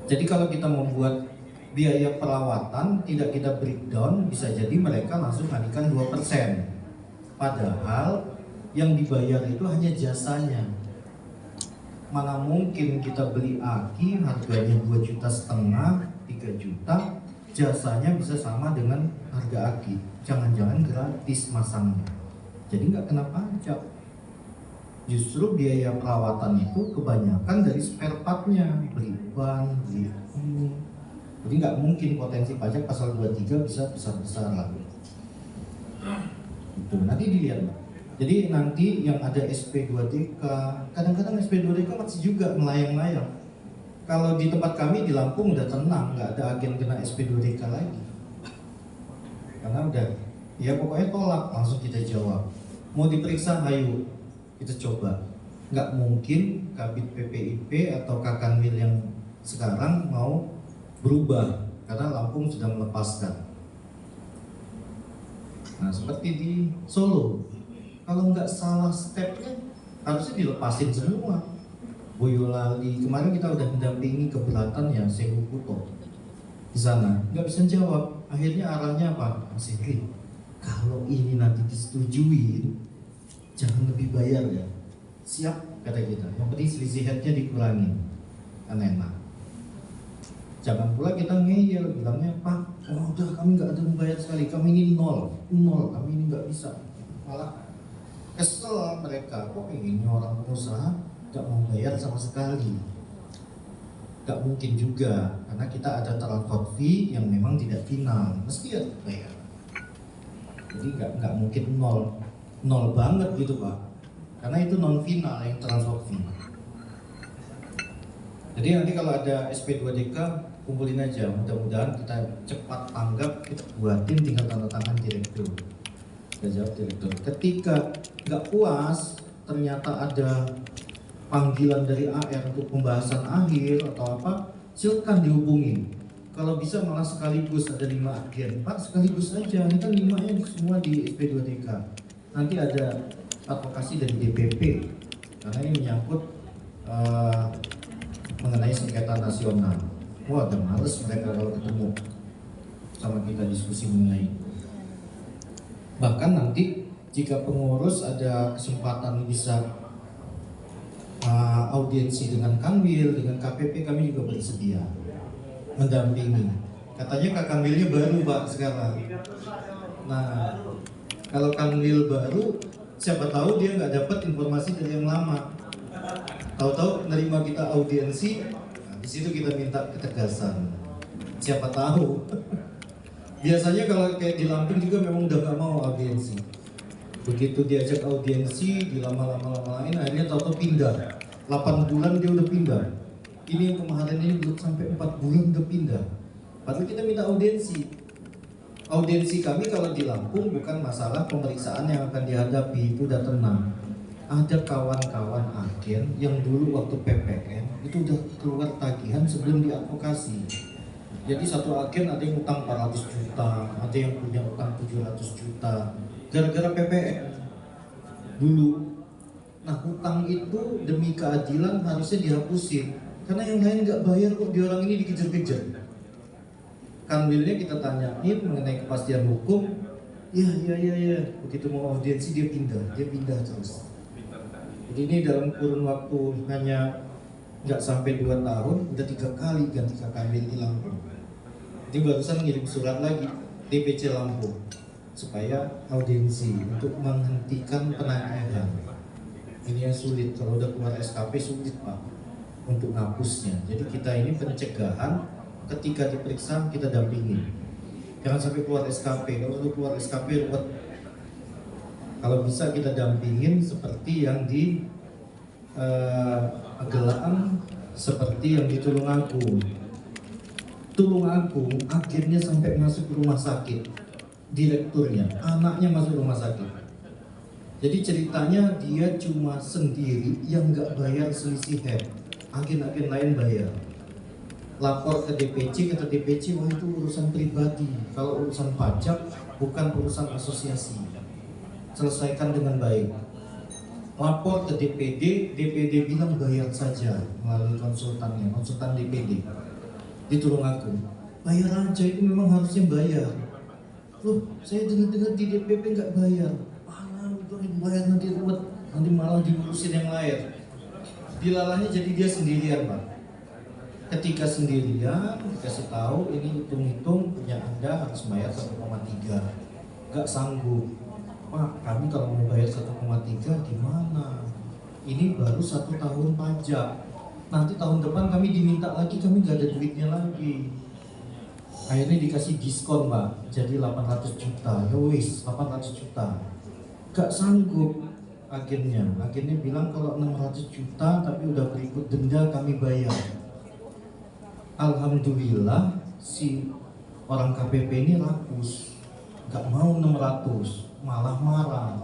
Jadi kalau kita membuat biaya perawatan tidak kita breakdown, bisa jadi mereka langsung alihkan 2%. Padahal yang dibayar itu hanya jasanya. Mana mungkin kita beli aki harganya 2,5 juta, 3 juta, jasanya bisa sama dengan harga aki. Jangan-jangan gratis masangnya. Jadi nggak kena pajak. Justru biaya perawatan itu kebanyakan dari spare part-nya, beli ban, beli ini. Jadi nggak mungkin potensi pajak pasal 23 bisa besar-besar lagi. Itu nanti dilihat. Jadi nanti yang ada SP2DK, kadang-kadang SP2DK masih juga melayang-layang. Kalau di tempat kami di Lampung udah tenang, nggak ada agen kena SP2DK lagi. Karena udah, ya pokoknya tolak, langsung kita jawab. Mau diperiksa, ayo kita coba. Nggak mungkin Kabid PPIP atau Kakanwil yang sekarang mau berubah karena Lampung sudah melepaskan. Nah seperti di Solo, kalau nggak salah stepnya harusnya dilepasin semua. Boyolali kemarin kita udah mendampingi keberatan ya Sewu Kuto di sana, nggak bisa jawab. Akhirnya arahnya apa? Mas Henry, kalau ini nanti disetujui, jangan lebih bayar ya. Siap kata kita. Yang penting selisih headnya dikurangi. kan enak. Jangan pula kita ngeyel, bilangnya Pak, oh udah kami nggak ada membayar sekali, kami ini nol, kami ini nggak bisa. Malah kesel mereka, kok ini orang pengusaha nggak mau bayar sama sekali. Nggak mungkin juga, karena kita ada transfer fee yang memang tidak final, mesti harus bayar. Jadi nggak mungkin nol banget gitu Pak, karena itu non final yang transfer fee. Jadi nanti kalau ada SP2DK kumpulin aja, mudah-mudahan kita cepat tanggap, kita buatin tinggal tanda tangan direktur. Kita jawab direktur. Ketika nggak puas, ternyata ada panggilan dari AR untuk pembahasan akhir atau apa, silakan dihubungi. Kalau bisa malah sekaligus ada 5 agen, Pak sekaligus aja, ini kan 5-nya semua di SP2DK. Nanti ada advokasi dari DPP, karena ini menyangkut mengenai sengketa nasional. Wah, udah males mereka kalau ketemu sama kita diskusi mengenai. Bahkan nanti jika pengurus ada kesempatan bisa audiensi dengan Kanwil, dengan KPP, kami juga bersedia mendampingi. Katanya Kak Kanwilnya baru Pak sekarang. Nah, kalau Kanwil baru, siapa tahu dia nggak dapat informasi dari yang lama. Tahu-tahu menerima kita audiensi, nah, di situ kita minta ketegasan. Siapa tahu. Biasanya kalau kayak di Lampung juga memang udah nggak mau audiensi. Begitu diajak audiensi, dilama-lama-lamain, akhirnya tahu-tahu pindah. 8 bulan dia udah pindah. Ini yang kemarin ini belum sampai 4 bulan udah pindah. Padahal kita minta audiensi. Audiensi kami kalau di Lampung bukan masalah pemeriksaan yang akan dihadapi, itu udah tenang. Ada kawan-kawan agen yang dulu waktu PPN itu udah keluar tagihan sebelum diadvokasi. Jadi satu agen ada yang utang 400 juta, ada yang punya utang 700 juta gara-gara PPN dulu. Nah, hutang itu demi keadilan harusnya dihapusin, karena yang lain nggak bayar kok, di orang ini dikejar-kejar. Kanwilnya kita tanyain mengenai kepastian hukum, ya. Begitu mau audiensi dia pindah terus. Jadi ini dalam kurun waktu hanya nggak sampai 2 tahun, udah 3 kali ganti Kanwil di Lampung. Ini barusan ngirim surat lagi DPC Lampung supaya audiensi untuk menghentikan penagihan. Ini yang sulit, kalau udah keluar SKP sulit Pak untuk ngapusnya. Jadi kita ini pencegahan, ketika diperiksa kita dampingi. Jangan sampai keluar SKP, kalau udah keluar SKP ruwet. Kalau bisa kita dampingin seperti yang di Magelang, seperti yang di Tulungagung. Tulungagung akhirnya sampai masuk rumah sakit, direkturnya, anaknya masuk rumah sakit. Jadi ceritanya dia cuma sendiri yang nggak bayar selisih head, agen-agen lain bayar. Lapor ke DPC, kata DPC, wah itu urusan pribadi. Kalau urusan pajak bukan urusan asosiasi, selesaikan dengan baik. Lapor ke DPD, DPD bilang bayar saja melalui konsultannya, konsultan DPD di Tulungagung. Bayar aja, itu memang harusnya bayar. Loh, saya dengar-dengar di DPP nggak bayar. Itu bayar nanti ruwet, nanti malah diurusin yang lain. Dilalahnya jadi dia sendirian Pak. Ketika sendirian, dikasih tahu ini hitung-hitung punya Anda harus bayar 1,3. Nggak sanggup. Pak, kami kalau mau bayar 1,3 gimana? Ini baru 1 tahun pajak. Nanti tahun depan kami diminta lagi, kami nggak ada duitnya lagi. Akhirnya dikasih diskon Pak, jadi 800 juta. Ya wis, 800 juta. Gak sanggup agennya bilang kalau 600 juta tapi udah berikut denda kami bayar. Alhamdulillah si orang KPP ini rakus, gak mau 600, malah marah.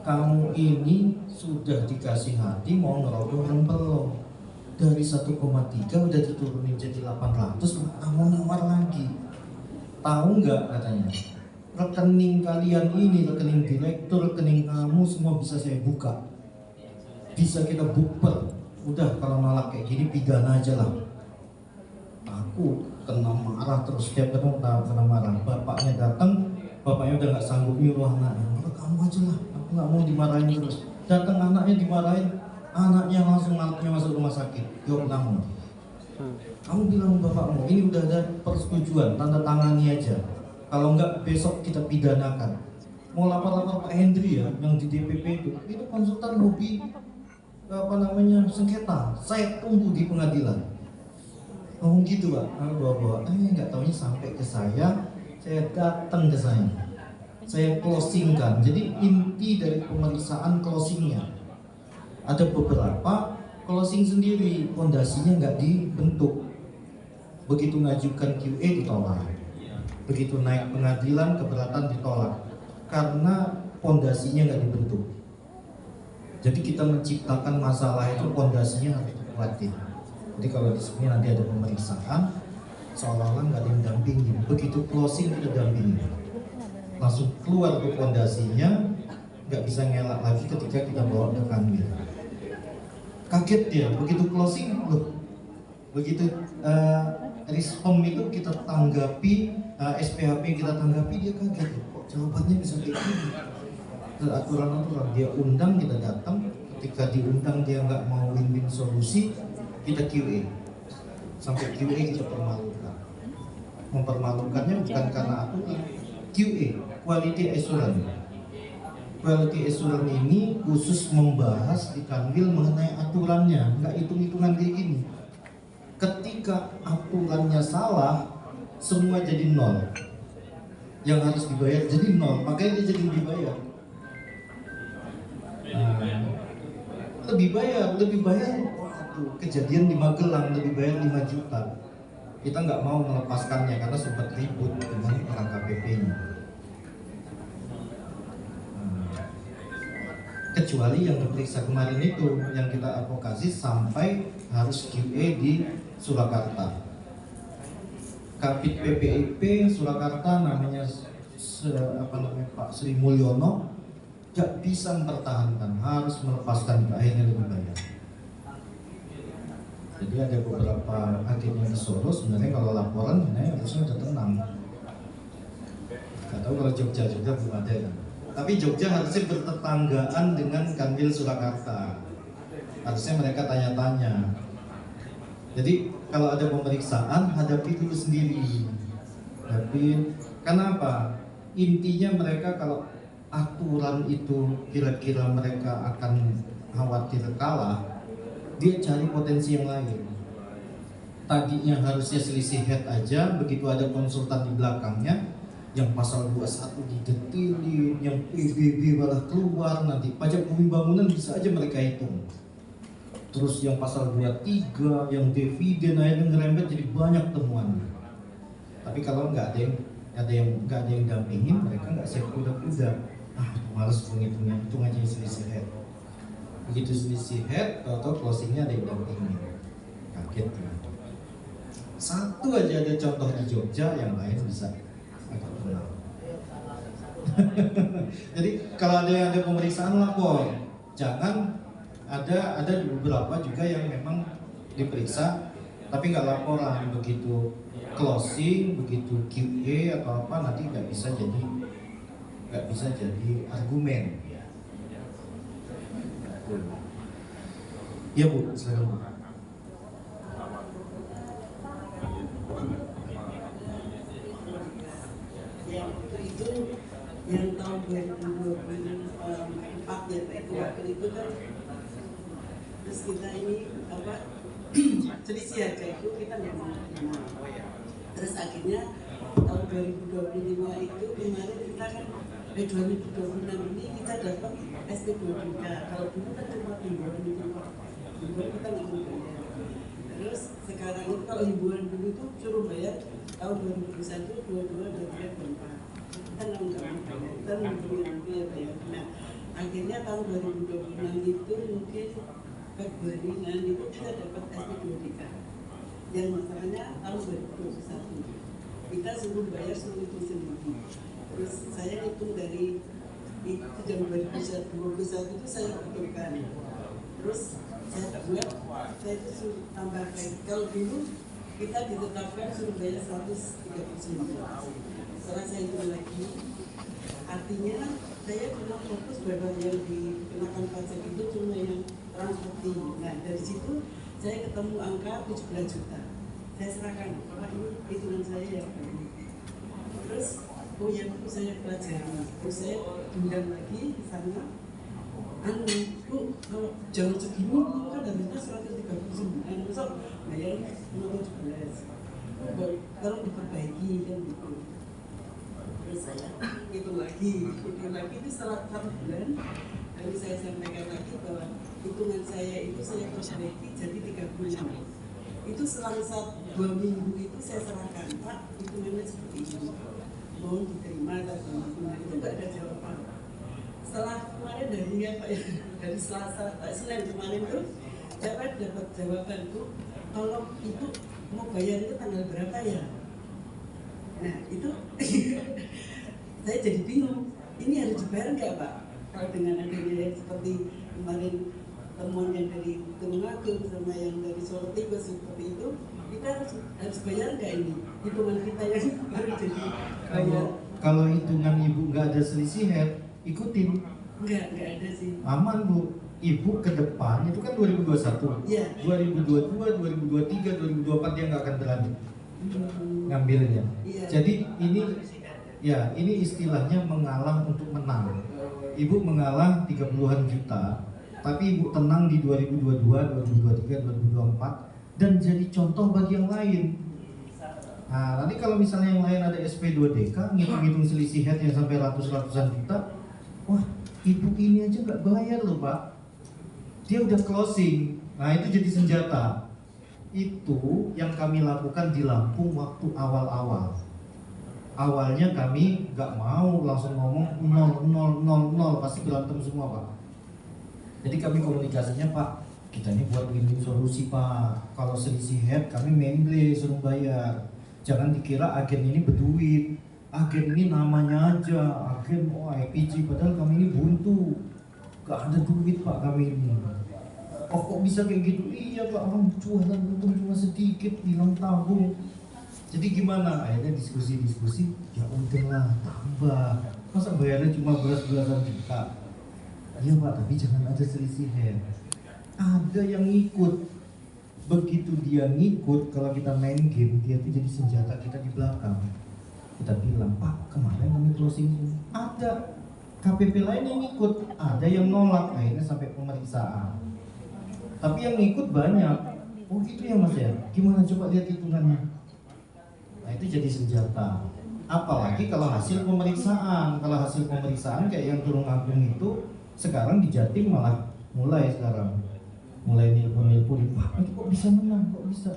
Kamu ini sudah dikasih hati mau ngerogoh rempel, dari 1,3 udah diturunin jadi 800, kamu nawar lagi. Tahu nggak katanya? Rekening kalian ini, rekening direktur, rekening kamu semua bisa saya buka. Bisa kita bukber. Udah kalau nolak kayak gini pidana aja lah. Aku kena marah terus, setiap ketemu kena marah. Bapaknya datang, bapaknya udah nggak sanggup nyuruh anaknya. Udah kamu aja lah, aku nggak mau dimarahin terus. Datang anaknya dimarahin, anaknya langsung masuk rumah sakit. Jawab kamu. Kamu bilang bapakmu, ini udah ada persetujuan, tanda tangani aja. Kalau enggak besok kita pidanakan. Mau lapor-lapor Pak Hendri ya, yang di DPP itu konsultan hobi sengketa. Saya tunggu di pengadilan. Ngomong gitu Pak, bawa-bawa. Nggak taunya sampai ke saya datang ke saya closingkan. Jadi inti dari pemeriksaan closingnya. Ada beberapa closing sendiri, fondasinya nggak dibentuk. Begitu ngajukan QA ditolak. Begitu naik pengadilan keberatan ditolak. Karena fondasinya nggak dibentuk. Jadi kita menciptakan masalah itu fondasinya harus kuatin. Jadi kalau di sini nanti ada pemeriksaan, seolah-olah nggak ada yang dampingin. Begitu closing kita dampingin. Langsung keluar ke fondasinya, nggak bisa ngelak lagi ketika kita bawa ke kanwil. Kaget dia, begitu closing, loh, begitu respon itu kita tanggapi, SPHP kita tanggapi, dia kaget, kok jawabannya bisa kayak gini. Aturan-aturan dia undang, kita datang, ketika diundang dia nggak mau win-win solusi, kita QA. Sampai QA kita permalukan. Mempermalukannya bukan karena aturan, QA, quality assurance. Quality assurance ini khusus membahas di kanwil mengenai aturannya, nggak hitung-hitungan kayak gini. Ketika aturannya salah, semua jadi nol. Yang harus dibayar jadi nol, makanya dia jadi dibayar. Lebih bayar. Waduh, kejadian di Magelang lebih bayar 5 juta. Kita nggak mau melepaskannya karena sempat ribut dengan orang KPP-nya. Kecuali yang diperiksa kemarin itu yang kita advokasi sampai harus QA di Surakarta. Kabid PPIP Surakarta namanya Pak Sri Mulyono gak bisa mempertahankan, harus melepaskan, akhirnya lebih banyak. Jadi ada beberapa agen yang di Solo sebenarnya kalau laporan sebenarnya harusnya udah tenang. Gak tahu kalau Jogja juga belum ada kan. Tapi Jogja harusnya bertetanggaan dengan Kanwil Surakarta. Harusnya mereka tanya-tanya. Jadi kalau ada pemeriksaan hadapi dulu sendiri. Tapi kenapa? Intinya mereka kalau aturan itu kira-kira mereka akan khawatir kalah, dia cari potensi yang lain. Tadinya harusnya selisih head aja, begitu ada konsultan di belakangnya, yang pasal 21 didetilin, yang PBB malah keluar, nanti pajak bumi bangunan bisa aja mereka hitung. Terus yang pasal 23, yang dividen akhirnya ngerembet jadi banyak temuan. Tapi kalau nggak ada yang dampingin, mereka nggak siap kuda-kuda. Males menghitungnya, hitung aja selisih head. Begitu selisih head, atau closingnya ada yang dampingin. Kaget ya. Satu aja ada contoh di Jogja, yang lain bisa agak tenang. Jadi kalau ada pemeriksaan lapor, jangan ada beberapa juga yang memang diperiksa tapi nggak laporan, begitu closing, begitu QA atau apa nanti nggak bisa jadi argumen. Ya Bu, silakan Bu. Itu yang tahun 2024 ya Pak, itu waktu itu kan terus kita ini apa selisih harga itu kita nggak mau terima. Terus akhirnya tahun 2025 itu kemarin kita kan 2026 ini kita dapat SP23. Kalau dulu kan cuma himbauan itu kita nggak mau bayar. Terus sekarang itu kalau himbauan dulu itu suruh bayar tahun 2021, 22, 23, 24. Kita nggak mau bayar, kita nanti ya bayar. Nah akhirnya tahun 2026 itu mungkin Februari itu kita dapat SP23. Yang masalahnya tahun 2021 kita suruh bayar seluruh itu sendiri. Terus saya hitung dari itu jam 2021 itu saya hitungkan. Terus saya buat, saya itu suruh tambah kayak kalau dulu kita ditetapkan suruh bayar 139. Setelah saya hitung lagi, artinya saya cuma fokus bahwa yang dikenakan pajak itu cuma yang transporting. Nah dari situ saya ketemu angka 17 juta. saya serahkan, Pak ini hitungan saya ya Pak ini. Terus oh ya Bu, saya pelajari, terus saya undang lagi di sana. Bu, kalau jam segini Bu kan harusnya 139, besok bayar 17. Tolong diperbaiki kan gitu. Terus saya hitung lagi itu setelah 1 bulan. Lalu saya sampaikan lagi bahwa hitungan saya itu saya perbaiki jadi 3 bulan. Itu selang 2 minggu itu saya serahkan, Pak hitungannya seperti ini. Mohon diterima atau itu nggak ada jawaban. Setelah kemarin dari apa ya, dari Senin kemarin tuh dapat jawaban tuh, kalau ibu mau bayar itu tanggal berapa ya? Nah itu saya jadi bingung. Ini harus dibayar nggak Pak? Kalau dengan adanya yang seperti kemarin temuan yang dari Tulungagung sama yang dari Solo Tiba seperti itu, kita harus bayar nggak ini? Hitungan kita yang baru jadi bayar. Kalau hitungan ibu nggak ada selisih head, ikutin. Nggak ada sih. Aman Bu. Ibu ke depan itu kan 2021. Iya. 2022, 2023, 2024 dia nggak akan berani ngambilnya. Iya. Jadi ini istilahnya mengalah untuk menang. Ibu mengalah 30-an juta, tapi ibu tenang di 2022, 2023, 2024 dan jadi contoh bagi yang lain. Nah, nanti kalau misalnya yang lain ada SP2DK, ngitung-ngitung selisih head yang sampai ratusan juta, wah ibu ini aja nggak bayar loh Pak. Dia udah closing. Nah itu jadi senjata. Itu yang kami lakukan di Lampung waktu awal-awal. Awalnya kami nggak mau langsung ngomong 0, pasti berantem semua Pak. Jadi kami komunikasinya Pak, kita ini buat win-win solusi Pak. Kalau selisih head kami memble suruh bayar. Jangan dikira agen ini berduit. Agen ini namanya aja, agen IPG, padahal kami ini buntu. Gak ada duit Pak kami ini. Oh kok bisa kayak gitu? Iya Pak, orang jualan untung cuma sedikit, bilang tabung. Jadi gimana? Akhirnya diskusi, ya udahlah tambah. Masa bayarnya cuma belas-belasan juta? Iya Pak, tapi jangan ada selisih head. Ada yang ngikut. Begitu dia ngikut, kalau kita main game, dia itu jadi senjata kita di belakang. Kita bilang, Pak kemarin kami closing ada KPP lain yang ikut, ada yang nolak, akhirnya sampai pemeriksaan. Tapi yang ikut banyak. Oh gitu ya Mas ya? Gimana coba lihat hitungannya? Nah itu jadi senjata. Apalagi kalau hasil pemeriksaan. Kalau hasil pemeriksaan kayak yang Tulungagung itu, sekarang di Jatim malah mulai nelpon, Pak itu kok bisa menang, kok bisa?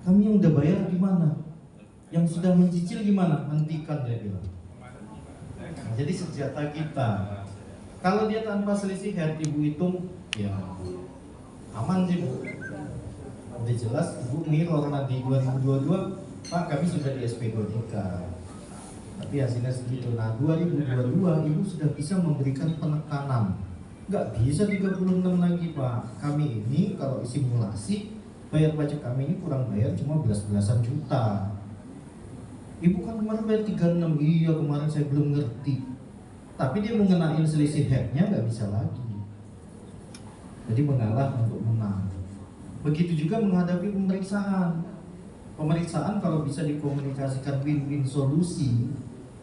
Kami yang udah bayar gimana? Yang sudah mencicil gimana? Hentikan dia bilang. Nah, jadi senjata kita. Kalau dia tanpa selisih head, ibu hitung, ya aman sih Bu. Udah jelas, ibu mirror nanti 2022, Pak kami sudah di SP2DK. Tapi hasilnya segitu. Nah 2022 ibu sudah bisa memberikan penekanan. Nggak bisa 36 lagi Pak. Kami ini kalau simulasi bayar pajak kami ini kurang bayar cuma belas-belasan juta. Ibu kan kemarin bayar 36, iya kemarin saya belum ngerti. Tapi dia mengenain selisih headnya nggak bisa lagi. Jadi mengalah untuk menang. Begitu juga menghadapi pemeriksaan. Pemeriksaan kalau bisa dikomunikasikan win-win solusi,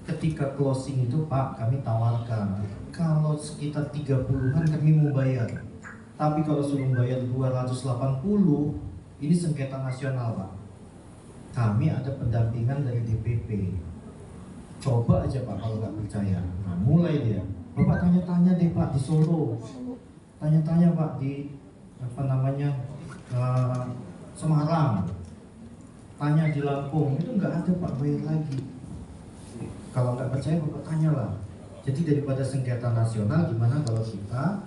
ketika closing itu Pak kami tawarkan. Kalau sekitar 30-an kami mau bayar. Tapi kalau suruh bayar 280, ini sengketa nasional Pak. Kami ada pendampingan dari DPP. Coba aja Pak kalau nggak percaya. Nah mulai dia. Bapak tanya-tanya deh Pak di Solo. Tanya-tanya Pak di Semarang. Tanya di Lampung. Itu nggak ada Pak bayar lagi. Kalau nggak percaya Bapak tanyalah. Jadi daripada sengketa nasional, gimana kalau kita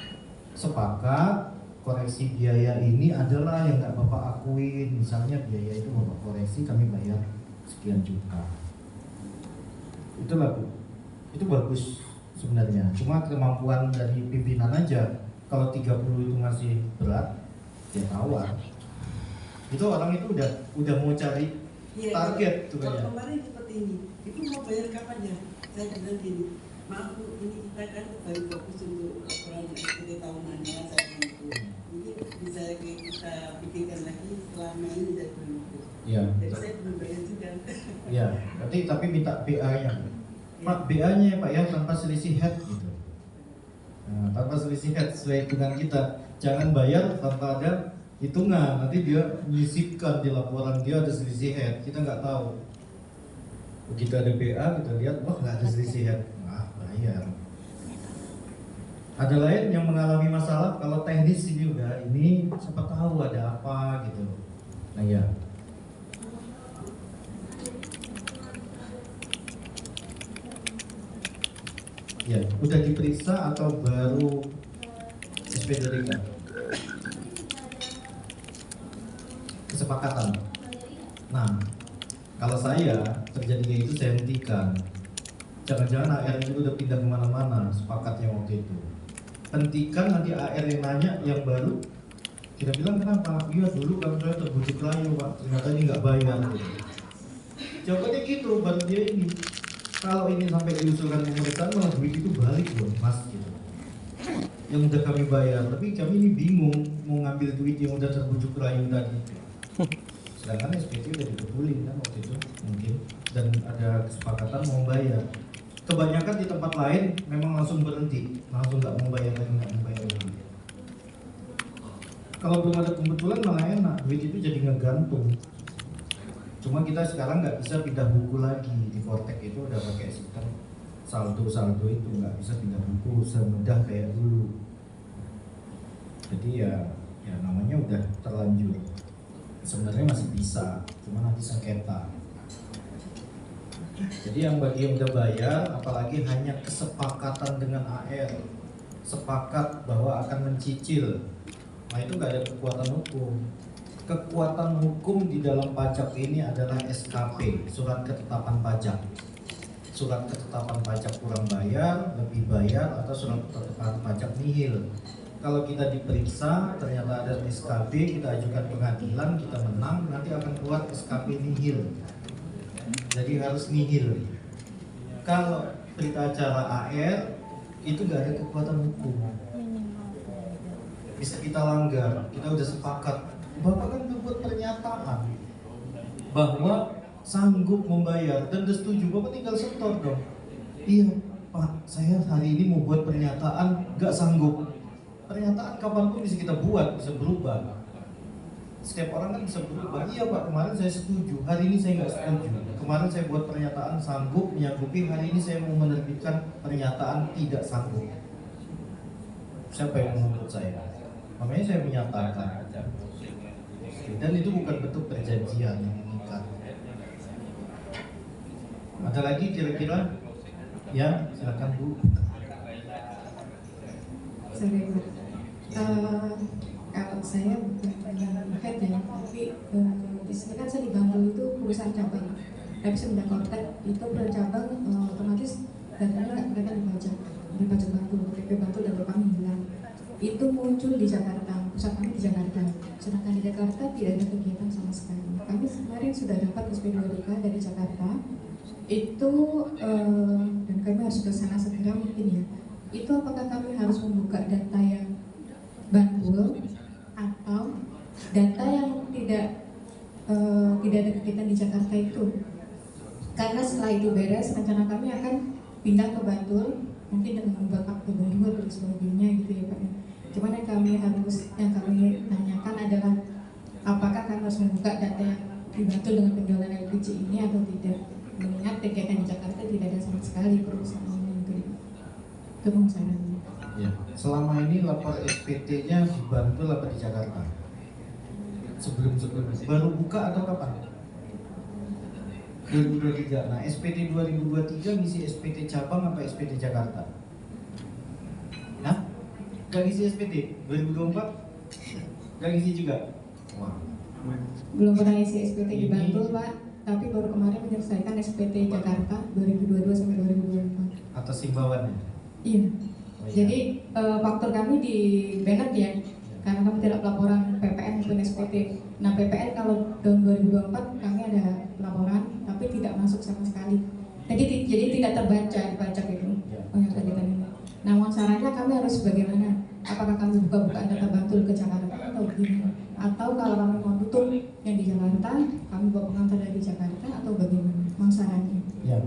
sepakat koreksi biaya ini adalah yang nggak Bapak akuin. Misalnya biaya itu Bapak koreksi, kami bayar sekian juta. Itulah Bu. Itu bagus sebenarnya. Cuma kemampuan dari pimpinan aja. Kalau 30 itu masih berat, ya tawar. Itu orang itu udah mau cari target tuh kalau ya. kemarin seperti ini, itu mau bayar kapan ya? Saya bilang gini, maaf Bu, ini kita kan baru fokus untuk laporan SPT tahunannya saya itu. Mungkin bisa kita pikirkan lagi setelah Mei saya belum. Ya. Jadi saya belum bayar juga. Ya, tapi minta BA-nya. Pak, BA-nya ya Pak ya, tanpa selisih head gitu. Nah, tanpa selisih head sesuai hitungan kita. Jangan bayar tanpa ada hitungan. Nanti dia menyisipkan di laporan dia ada selisih head. Kita nggak tahu. Begitu ada BA kita lihat, wah nggak ada selisih head. Nah, bayar. Ada lain yang mengalami masalah kalau teknis ini udah ini siapa tahu ada apa gitu. Nah ya. Ya, udah diperiksa atau baru SPDK? Kesepakatan. Nah, kalau saya terjadinya itu saya hentikan. Jangan-jangan AR itu udah pindah kemana-mana, sepakatnya waktu itu. Hentikan, nanti AR yang nanya yang baru. Kita bilang kenapa? Iya dulu kan saya terbujuk rayu Pak, ternyata ini nggak bayar. Jawabannya gitu, baru dia ini. Kalau ini sampai diusulkan pemeriksaan malah duit itu balik loh mas gitu. Yang udah kami bayar, tapi kami ini bingung mau ngambil duit yang udah terbujuk rayu tadi. Sedangkan SPT udah dibetulin kan waktu itu mungkin, dan ada kesepakatan mau bayar. Kebanyakan di tempat lain memang langsung berhenti, langsung nggak mau bayar lagi, nggak mau bayar lagi. Kalau belum ada pembetulan malah enak, duit itu jadi ngegantung. Cuma kita sekarang nggak bisa pindah buku lagi, di Vortex itu udah pakai sistem saldo itu, nggak bisa pindah buku semudah kayak dulu. Jadi ya namanya udah terlanjur. Sebenarnya masih bisa, cuma nanti sengketa. Jadi yang bagi yang udah bayar, apalagi hanya kesepakatan dengan AR, sepakat bahwa akan mencicil, nah itu nggak ada kekuatan hukum. Kekuatan hukum di dalam pajak ini adalah SKP, surat ketetapan pajak. Surat ketetapan pajak kurang bayar, lebih bayar, atau surat ketetapan pajak nihil. Kalau kita diperiksa, ternyata ada SKP, kita ajukan pengadilan, kita menang, nanti akan keluar SKP nihil. Jadi harus nihil. Kalau berita acara AR, itu nggak ada kekuatan hukum. Bisa kita langgar, kita udah sepakat. Bapak kan membuat pernyataan bahwa sanggup membayar dan udah setuju, Bapak tinggal setor dong. Iya Pak, saya hari ini mau buat pernyataan gak sanggup. Pernyataan kapanpun bisa kita buat, bisa berubah. Setiap orang kan bisa berubah. Iya Pak, kemarin saya setuju, hari ini saya nggak setuju. Kemarin saya buat pernyataan sanggup menyanggupi, hari ini saya mau menerbitkan pernyataan tidak sanggup. Siapa yang menurut saya? Namanya saya menyatakan. Dan itu bukan bentuk perjanjian yang mengikat. Ada lagi kira-kira? Ya, silakan Bu. Kalau saya bukan head ya, tapi di sini kan saya di Bantul itu perusahaan cabang. Tapi sebenarnya kontak itu perusahaan cabang otomatis datanya nggak kelihatan di pajak Bantul, PP Bantul dan Bapak hilang. Itu muncul di Jakarta, pusat kami di Jakarta. Sedangkan di Jakarta tidak ada kegiatan sama sekali. Kami kemarin sudah dapat SP2DK dari Jakarta. Itu dan kami harus ke sana segera mungkin ya. Itu apakah kami harus membuka data yang Bantul atau data yang tidak ada kegiatan di Jakarta itu? Karena setelah itu beres, rencana kami akan pindah ke Bantul, mungkin dengan membuat akte baru dan sebagainya gitu ya Pak. Cuman yang kami tanyakan adalah apakah kami harus membuka data yang dibantu dengan penjualan LPG ini atau tidak, mengingat kegiatan di Jakarta tidak ada sama sekali perusahaan yang itu sarannya. Ya, selama ini lapor SPT-nya di Bantul apa di Jakarta? Sebelum-sebelumnya baru buka atau kapan? 2023. Nah, SPT 2023 ngisi SPT cabang apa SPT Jakarta? Nah, gak ngisi SPT 2024? Gak ngisi juga? Wah. Belum pernah isi SPT di Bantul Pak, tapi baru kemarin menyelesaikan SPT Jakarta 2022 sampai 2024. Atas himbauannya? Iya. Oh, iya. Jadi faktor kami di Benak ya, karena kami tidak pelaporan PPN maupun SPT. Nah PPN kalau tahun 2024 kami ada laporan, tapi tidak masuk sama sekali. Jadi tidak terbaca di pajak itu. Ya. Penyataan ini. Nah, sarannya kami harus bagaimana? apakah kami buka-bukaan data Bantul ke Jakarta atau bagaimana? Atau kalau kami mau tutup yang di Jakarta, kami bawa pengantar dari Jakarta atau bagaimana? Mangsarannya. Ya,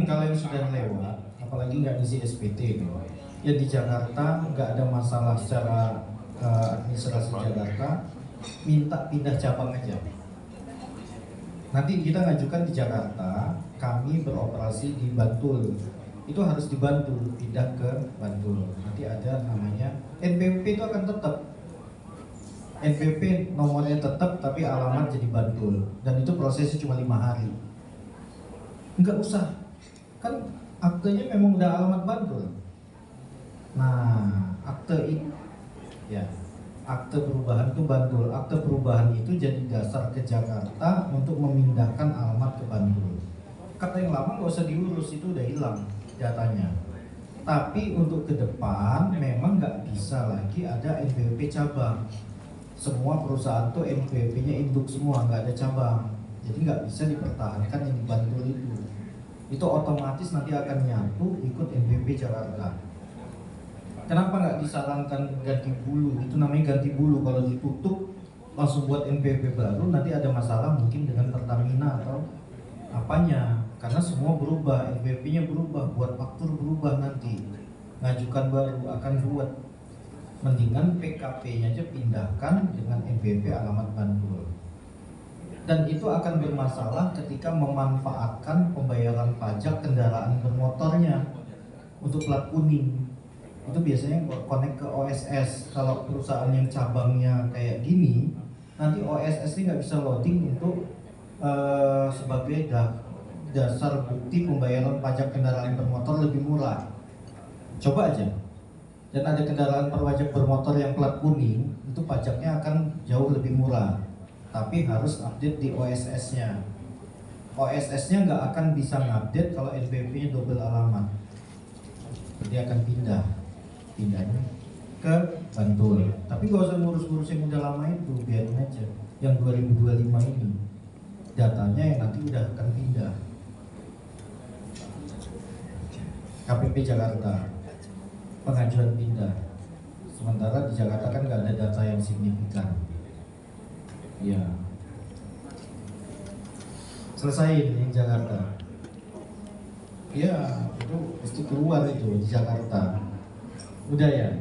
kalau yang sudah lewat, apalagi nggak ngisi SPT itu, ya di Jakarta nggak ada masalah secara administrasi Jakarta, minta pindah cabang aja. Nanti kita ngajukan di Jakarta, kami beroperasi di Bantul. Itu harus di Bantul, pindah ke Bantul. Nanti ada namanya NPWP, itu akan tetap. NPWP nomornya tetap, tapi alamat jadi Bantul. Dan itu prosesnya cuma 5 hari. Enggak usah, kan aktenya memang udah alamat Bantul. Nah, akte itu, ya, akte perubahan itu Bantul. Akte perubahan itu jadi dasar ke Jakarta untuk memindahkan alamat ke Bantul. Kata yang lama nggak usah diurus, itu udah hilang datanya. Tapi untuk ke depan memang nggak bisa lagi ada NPWP cabang. Semua perusahaan tuh NPWP-nya induk semua, nggak ada cabang. Jadi nggak bisa dipertahankan yang di Bantul itu. Itu otomatis nanti akan nyatu ikut NPWP Jakarta. Kenapa nggak disarankan ganti bulu? Itu namanya ganti bulu. Kalau ditutup langsung buat NPWP baru, nanti ada masalah mungkin dengan Pertamina atau apanya. Karena semua berubah, NPWP-nya berubah, buat faktur berubah nanti. Ngajukan baru akan ruwet. Mendingan PKP-nya aja pindahkan dengan NPWP alamat Bantul. Dan itu akan bermasalah ketika memanfaatkan pembayaran pajak kendaraan bermotornya untuk plat kuning. Itu biasanya connect ke OSS. Kalau perusahaan yang cabangnya kayak gini, nanti OSS ini nggak bisa loading untuk sebagai dasar bukti pembayaran pajak kendaraan bermotor lebih murah. Coba aja. Dan ada kendaraan berpajak bermotor yang plat kuning, itu pajaknya akan jauh lebih murah. Tapi harus update di OSS-nya. OSS-nya nggak akan bisa ngupdate kalau NPWP-nya double alamat. Dia akan pindahnya ke Bantul. Tapi gak usah ngurus-ngurus yang udah lama itu, biarin aja. Yang 2025 ini datanya yang nanti udah akan pindah. KPP Jakarta pengajuan pindah. Sementara di Jakarta kan nggak ada data yang signifikan. Ya, selesai yang Jakarta. Ya, itu mesti keluar itu di Jakarta. Udah ya.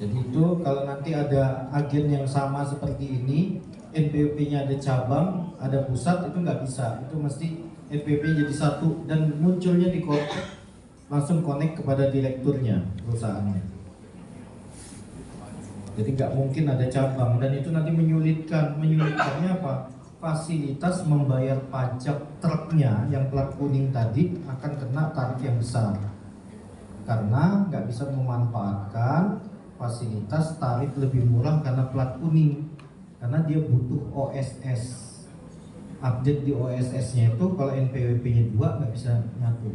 Jadi itu kalau nanti ada agen yang sama seperti ini, NPWP-nya ada cabang, ada pusat, itu nggak bisa. Itu mesti NPWP jadi satu dan munculnya di kortek, langsung connect kepada direkturnya perusahaannya. Jadi nggak mungkin ada cabang dan itu nanti menyulitkannya apa? Fasilitas membayar pajak truknya yang plat kuning tadi akan kena tarif yang besar karena nggak bisa memanfaatkan fasilitas tarif lebih murah karena plat kuning, karena dia butuh OSS. Update di OSS-nya itu kalau NPWP-nya 2 nggak bisa nyatu.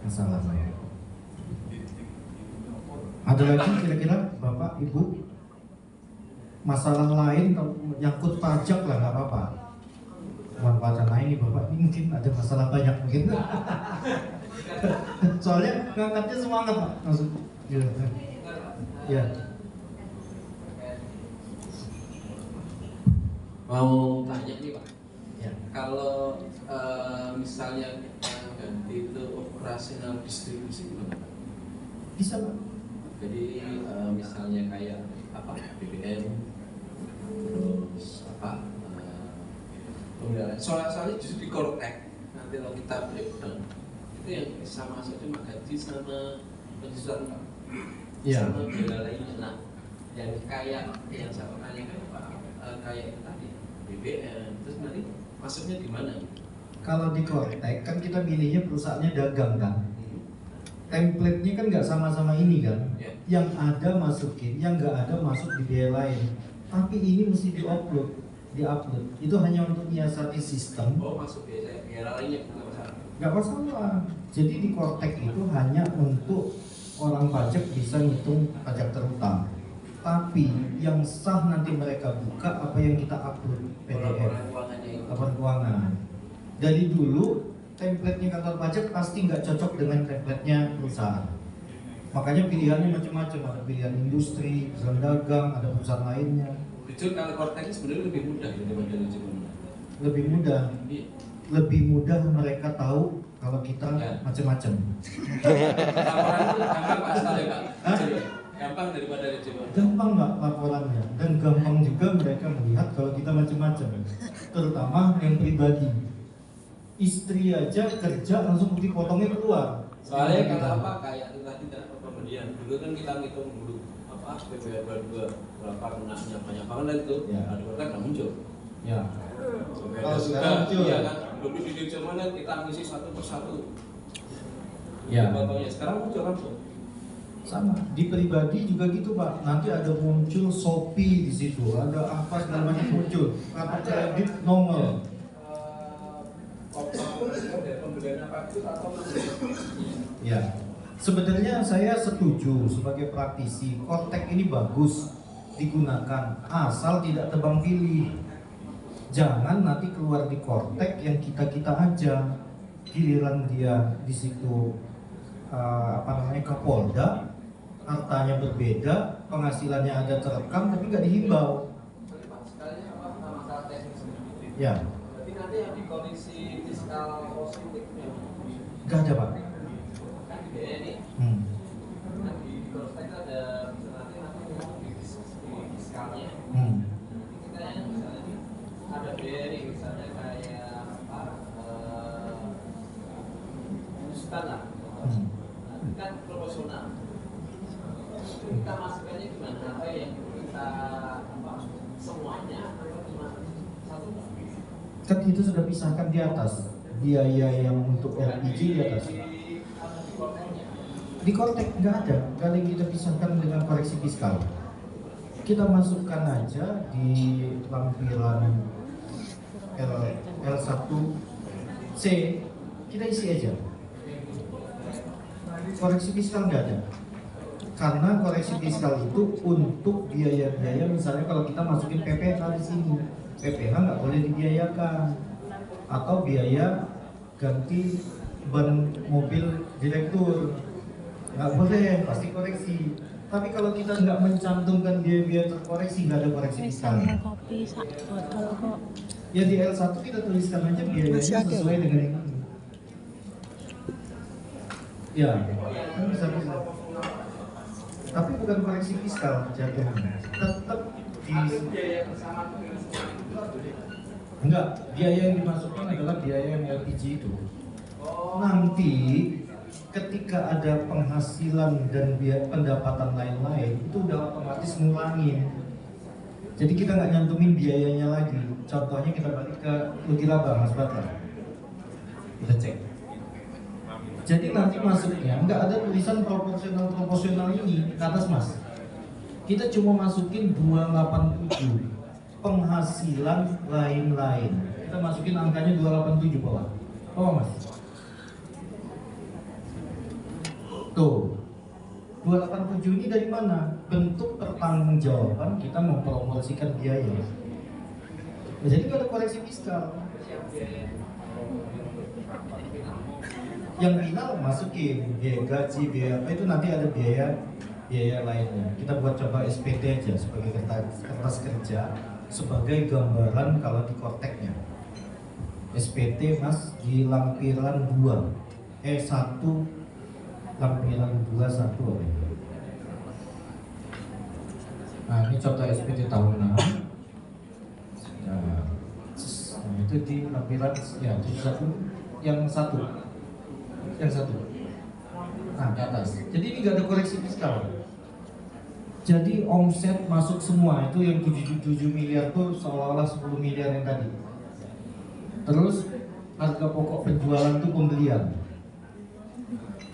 Masalahnya. Ada lagi kira-kira Bapak Ibu masalah lain nyangkut pajak lah nggak apa-apa. Manfaatan lain nih Bapak, ini mungkin ada masalah banyak mungkin. Soalnya ngangkatnya semangat Pak, maksud. Ya. Mau tanya nih Pak. Ya. Kalau misalnya kita ganti itu operasional distribusi gimana? Bisa Pak. Jadi misalnya kayak apa BBM, terus apa penggunaan soalnya justru di kortek nanti kalau kita breakdown itu yang bisa masuk cuma gaji sama penjualan Pak. Iya. Sama biaya lainnya. Nah, yang kayak yang saya tanyakan Pak, kayak tadi BBM, terus nanti masuknya di mana? Kalau di kortek kan kita milihnya perusahaannya dagang kan. Template-nya kan nggak sama-sama ini kan. Yang ada masukin, yang nggak ada masuk di biaya lain. Tapi ini mesti diupload. Itu hanya untuk menyiasati sistem. Oh, masuk biaya lainnya nggak masalah. Nggak masalah. Jadi di kortek itu hanya untuk orang pajak bisa ngitung pajak terutang. Tapi yang sah nanti mereka buka apa yang kita upload PDF, laporan keuangan. Dari dulu template-nya kantor pajak pasti nggak cocok dengan template-nya perusahaan. Makanya pilihannya macam-macam, ada pilihan industri, perusahaan dagang, ada perusahaan lainnya. Jujur kalau kortek sebenarnya lebih mudah daripada manajemen. Lebih mudah, Iya. lebih mudah mereka tahu kalau kita Ya. macam-macam. Laporan itu gampang Pak sekali Pak. Hah? Jujur, gampang daripada manajemen. Gampang nggak laporannya, dan gampang juga mereka melihat kalau kita macam-macam, terutama yang pribadi. Istri aja kerja langsung dipotongnya keluar. Soalnya kata apa kayak itu tadi kan pembelian dulu kan kita ngitung dulu apa PPR 22 berapa kenanya banyak banget lah itu. Ya. Ada kan nggak muncul. Ya. PPR Kalau juga, sekarang muncul. iya kan dulu di zaman kita ngisi satu persatu. Ya. Potongnya sekarang muncul langsung. Sama di pribadi juga gitu Pak. Nanti ada muncul Shopee di situ, ada apa segala macam muncul. Kartu kredit normal. Ya, sebenarnya saya setuju sebagai praktisi, kortek ini bagus digunakan asal tidak tebang pilih. Jangan nanti keluar di kortek yang kita aja, giliran dia di situ Kapolda, hartanya berbeda, penghasilannya ada terekam tapi nggak dihimbau. Ya. Berarti nanti yang di komisi fiskal positifnya Nggak ada Pak. kan di BNI nih. Kan di kortek ada nanti di fiskalnya. Nanti kita yang misalnya ada BNI misalnya kayak apa Ustaz lah. Nanti kan proporsional. Itu kita masukkannya gimana? Apa yang kita apa semuanya atau gimana? Satu Kan itu sudah pisahkan di atas, biaya yang untuk LPG di atas. Di kortek nggak ada yang kita pisahkan dengan koreksi fiskal. Kita masukkan aja di lampiran L1C, kita isi aja. Koreksi fiskal nggak ada. Karena koreksi fiskal itu untuk biaya-biaya, misalnya kalau kita masukin PPH di sini, PPH nggak boleh dibiayakan, atau biaya ganti ban mobil direktur nggak boleh, pasti koreksi. Tapi kalau kita nggak mencantumkan biaya-biaya terkoreksi, nggak ada koreksi fiskal. Kopi sak botol kok. Ya di L1 kita tuliskan aja biayanya sesuai dengan yang ini. Ya, kan bisa. Tapi bukan koreksi fiskal jatuhnya, tetap di enggak, biaya yang dimasukkan adalah biaya yang LPG itu. Nanti ketika ada penghasilan dan biaya pendapatan lain-lain itu udah otomatis ngulangin. Jadi kita nggak nyantumin biayanya lagi. Contohnya kita balik ke Luki Laba, Mas Batra. Kita cek. Jadi nanti masuknya nggak ada tulisan proporsional ini ke atas Mas. Kita cuma masukin 287 penghasilan lain-lain. Kita masukin angkanya 287 bawah. Oh Mas. Tuh. 287 ini dari mana? Bentuk pertanggungjawaban kita mempromosikan biaya. Nah, jadi nggak ada koreksi fiskal. Yang final masukin biaya gaji, biaya apa itu nanti ada biaya lainnya. Kita buat coba SPT aja sebagai kertas kerja, sebagai gambaran kalau di korteknya. SPT Mas di lampiran 2 1 lampiran 21. Nah ini contoh SPT tahunan. Nah itu di lampiran ya itu yang satu. Nah di atas. Jadi ini nggak ada koreksi fiskal. Jadi omset masuk semua itu yang 77 miliar tuh seolah-olah 10 miliar yang tadi. Terus harga pokok penjualan tuh pembelian.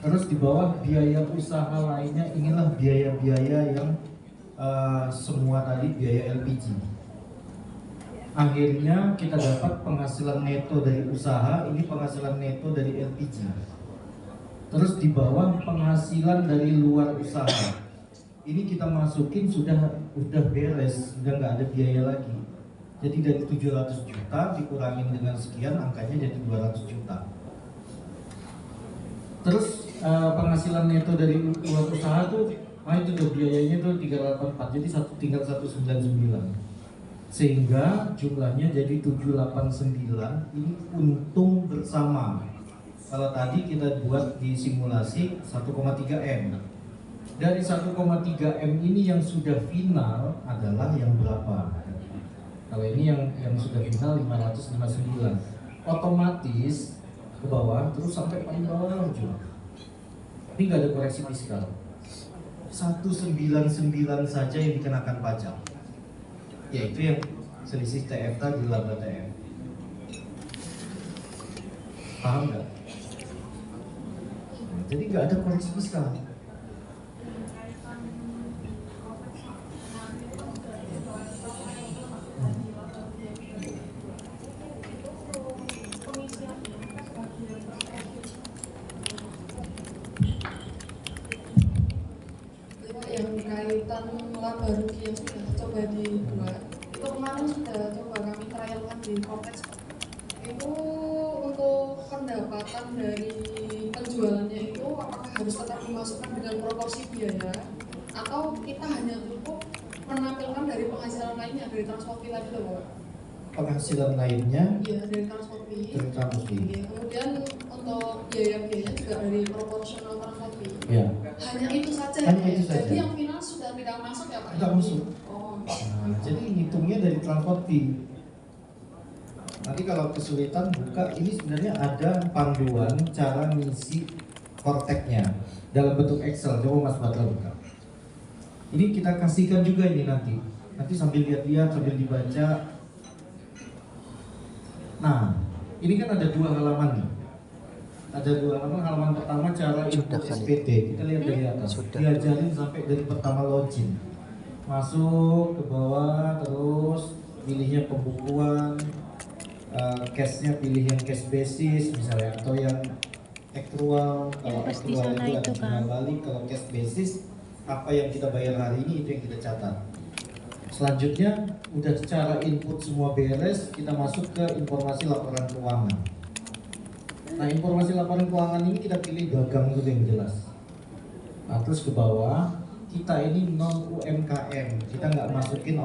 Terus di bawah biaya usaha lainnya, inilah biaya-biaya yang semua tadi biaya LPG. Akhirnya kita dapat penghasilan neto dari usaha, ini penghasilan neto dari LPG. Terus di bawah penghasilan dari luar usaha. Ini kita masukin sudah beres, sudah nggak ada biaya lagi. Jadi dari 700 juta dikurangin dengan sekian, angkanya jadi 200 juta. Terus penghasilan neto dari uang usaha tuh, itu tuh biayanya tuh 384, jadi tinggal 199. Sehingga jumlahnya jadi 789, ini untung bersama. Kalau tadi kita buat di simulasi 1,3 M. Dari 1,3 M ini yang sudah final adalah yang berapa? Kalau ini yang sudah final 559. Otomatis ke bawah terus sampai paling bawah juga. Ini nggak ada koreksi fiskal. 199 saja yang dikenakan pajak, yaitu yang selisih TFK di laba TF. Paham nggak? Jadi nggak ada koreksi fiskal. Yang kaitan laba rugi yang sudah coba dibuat, itu kemarin sudah coba kami trialkan di Cortex. Itu untuk pendapatan dari penjualannya itu apakah harus tetap dimasukkan dengan proporsi biaya, atau kita hanya cukup menampilkan dari penghasilan lainnya dari transportasi tadi loh, Pak? Penghasilan lainnya Iya, dari transportasi. dari transportasi. Iya, kemudian untuk biaya-biayanya juga dari proporsional transportasi. Ya. Hanya itu saja. Hanya ya? itu saja. Jadi yang final sudah tidak masuk ya, Pak? Tidak masuk. Oh. Nah, jadi ngitungnya dari transportasi. Nanti kalau kesulitan buka, ini sebenarnya ada panduan cara ngisi Cortex-nya dalam bentuk Excel. Coba Mas Batra buka. Ini kita kasihkan juga ini nanti sambil lihat-lihat, sambil dibaca. Nah, ini kan ada 2 halaman nih. Ada 2 halaman. Halaman pertama cara input SPT. Kita lihat dari atas. Diajarin sampai dari pertama login. Masuk ke bawah, terus pilihnya pembukuan, cash-nya pilih yang cash basis misalnya, atau yang aktual. Kalau aktual itu ada jumlah balik, kalau cash basis apa yang kita bayar hari ini itu yang kita catat. Selanjutnya udah cara input semua beres, kita masuk ke informasi laporan keuangan. Nah, informasi laporan keuangan ini kita pilih dagang itu yang jelas. Nah, terus ke bawah kita ini non UMKM, kita nggak masukin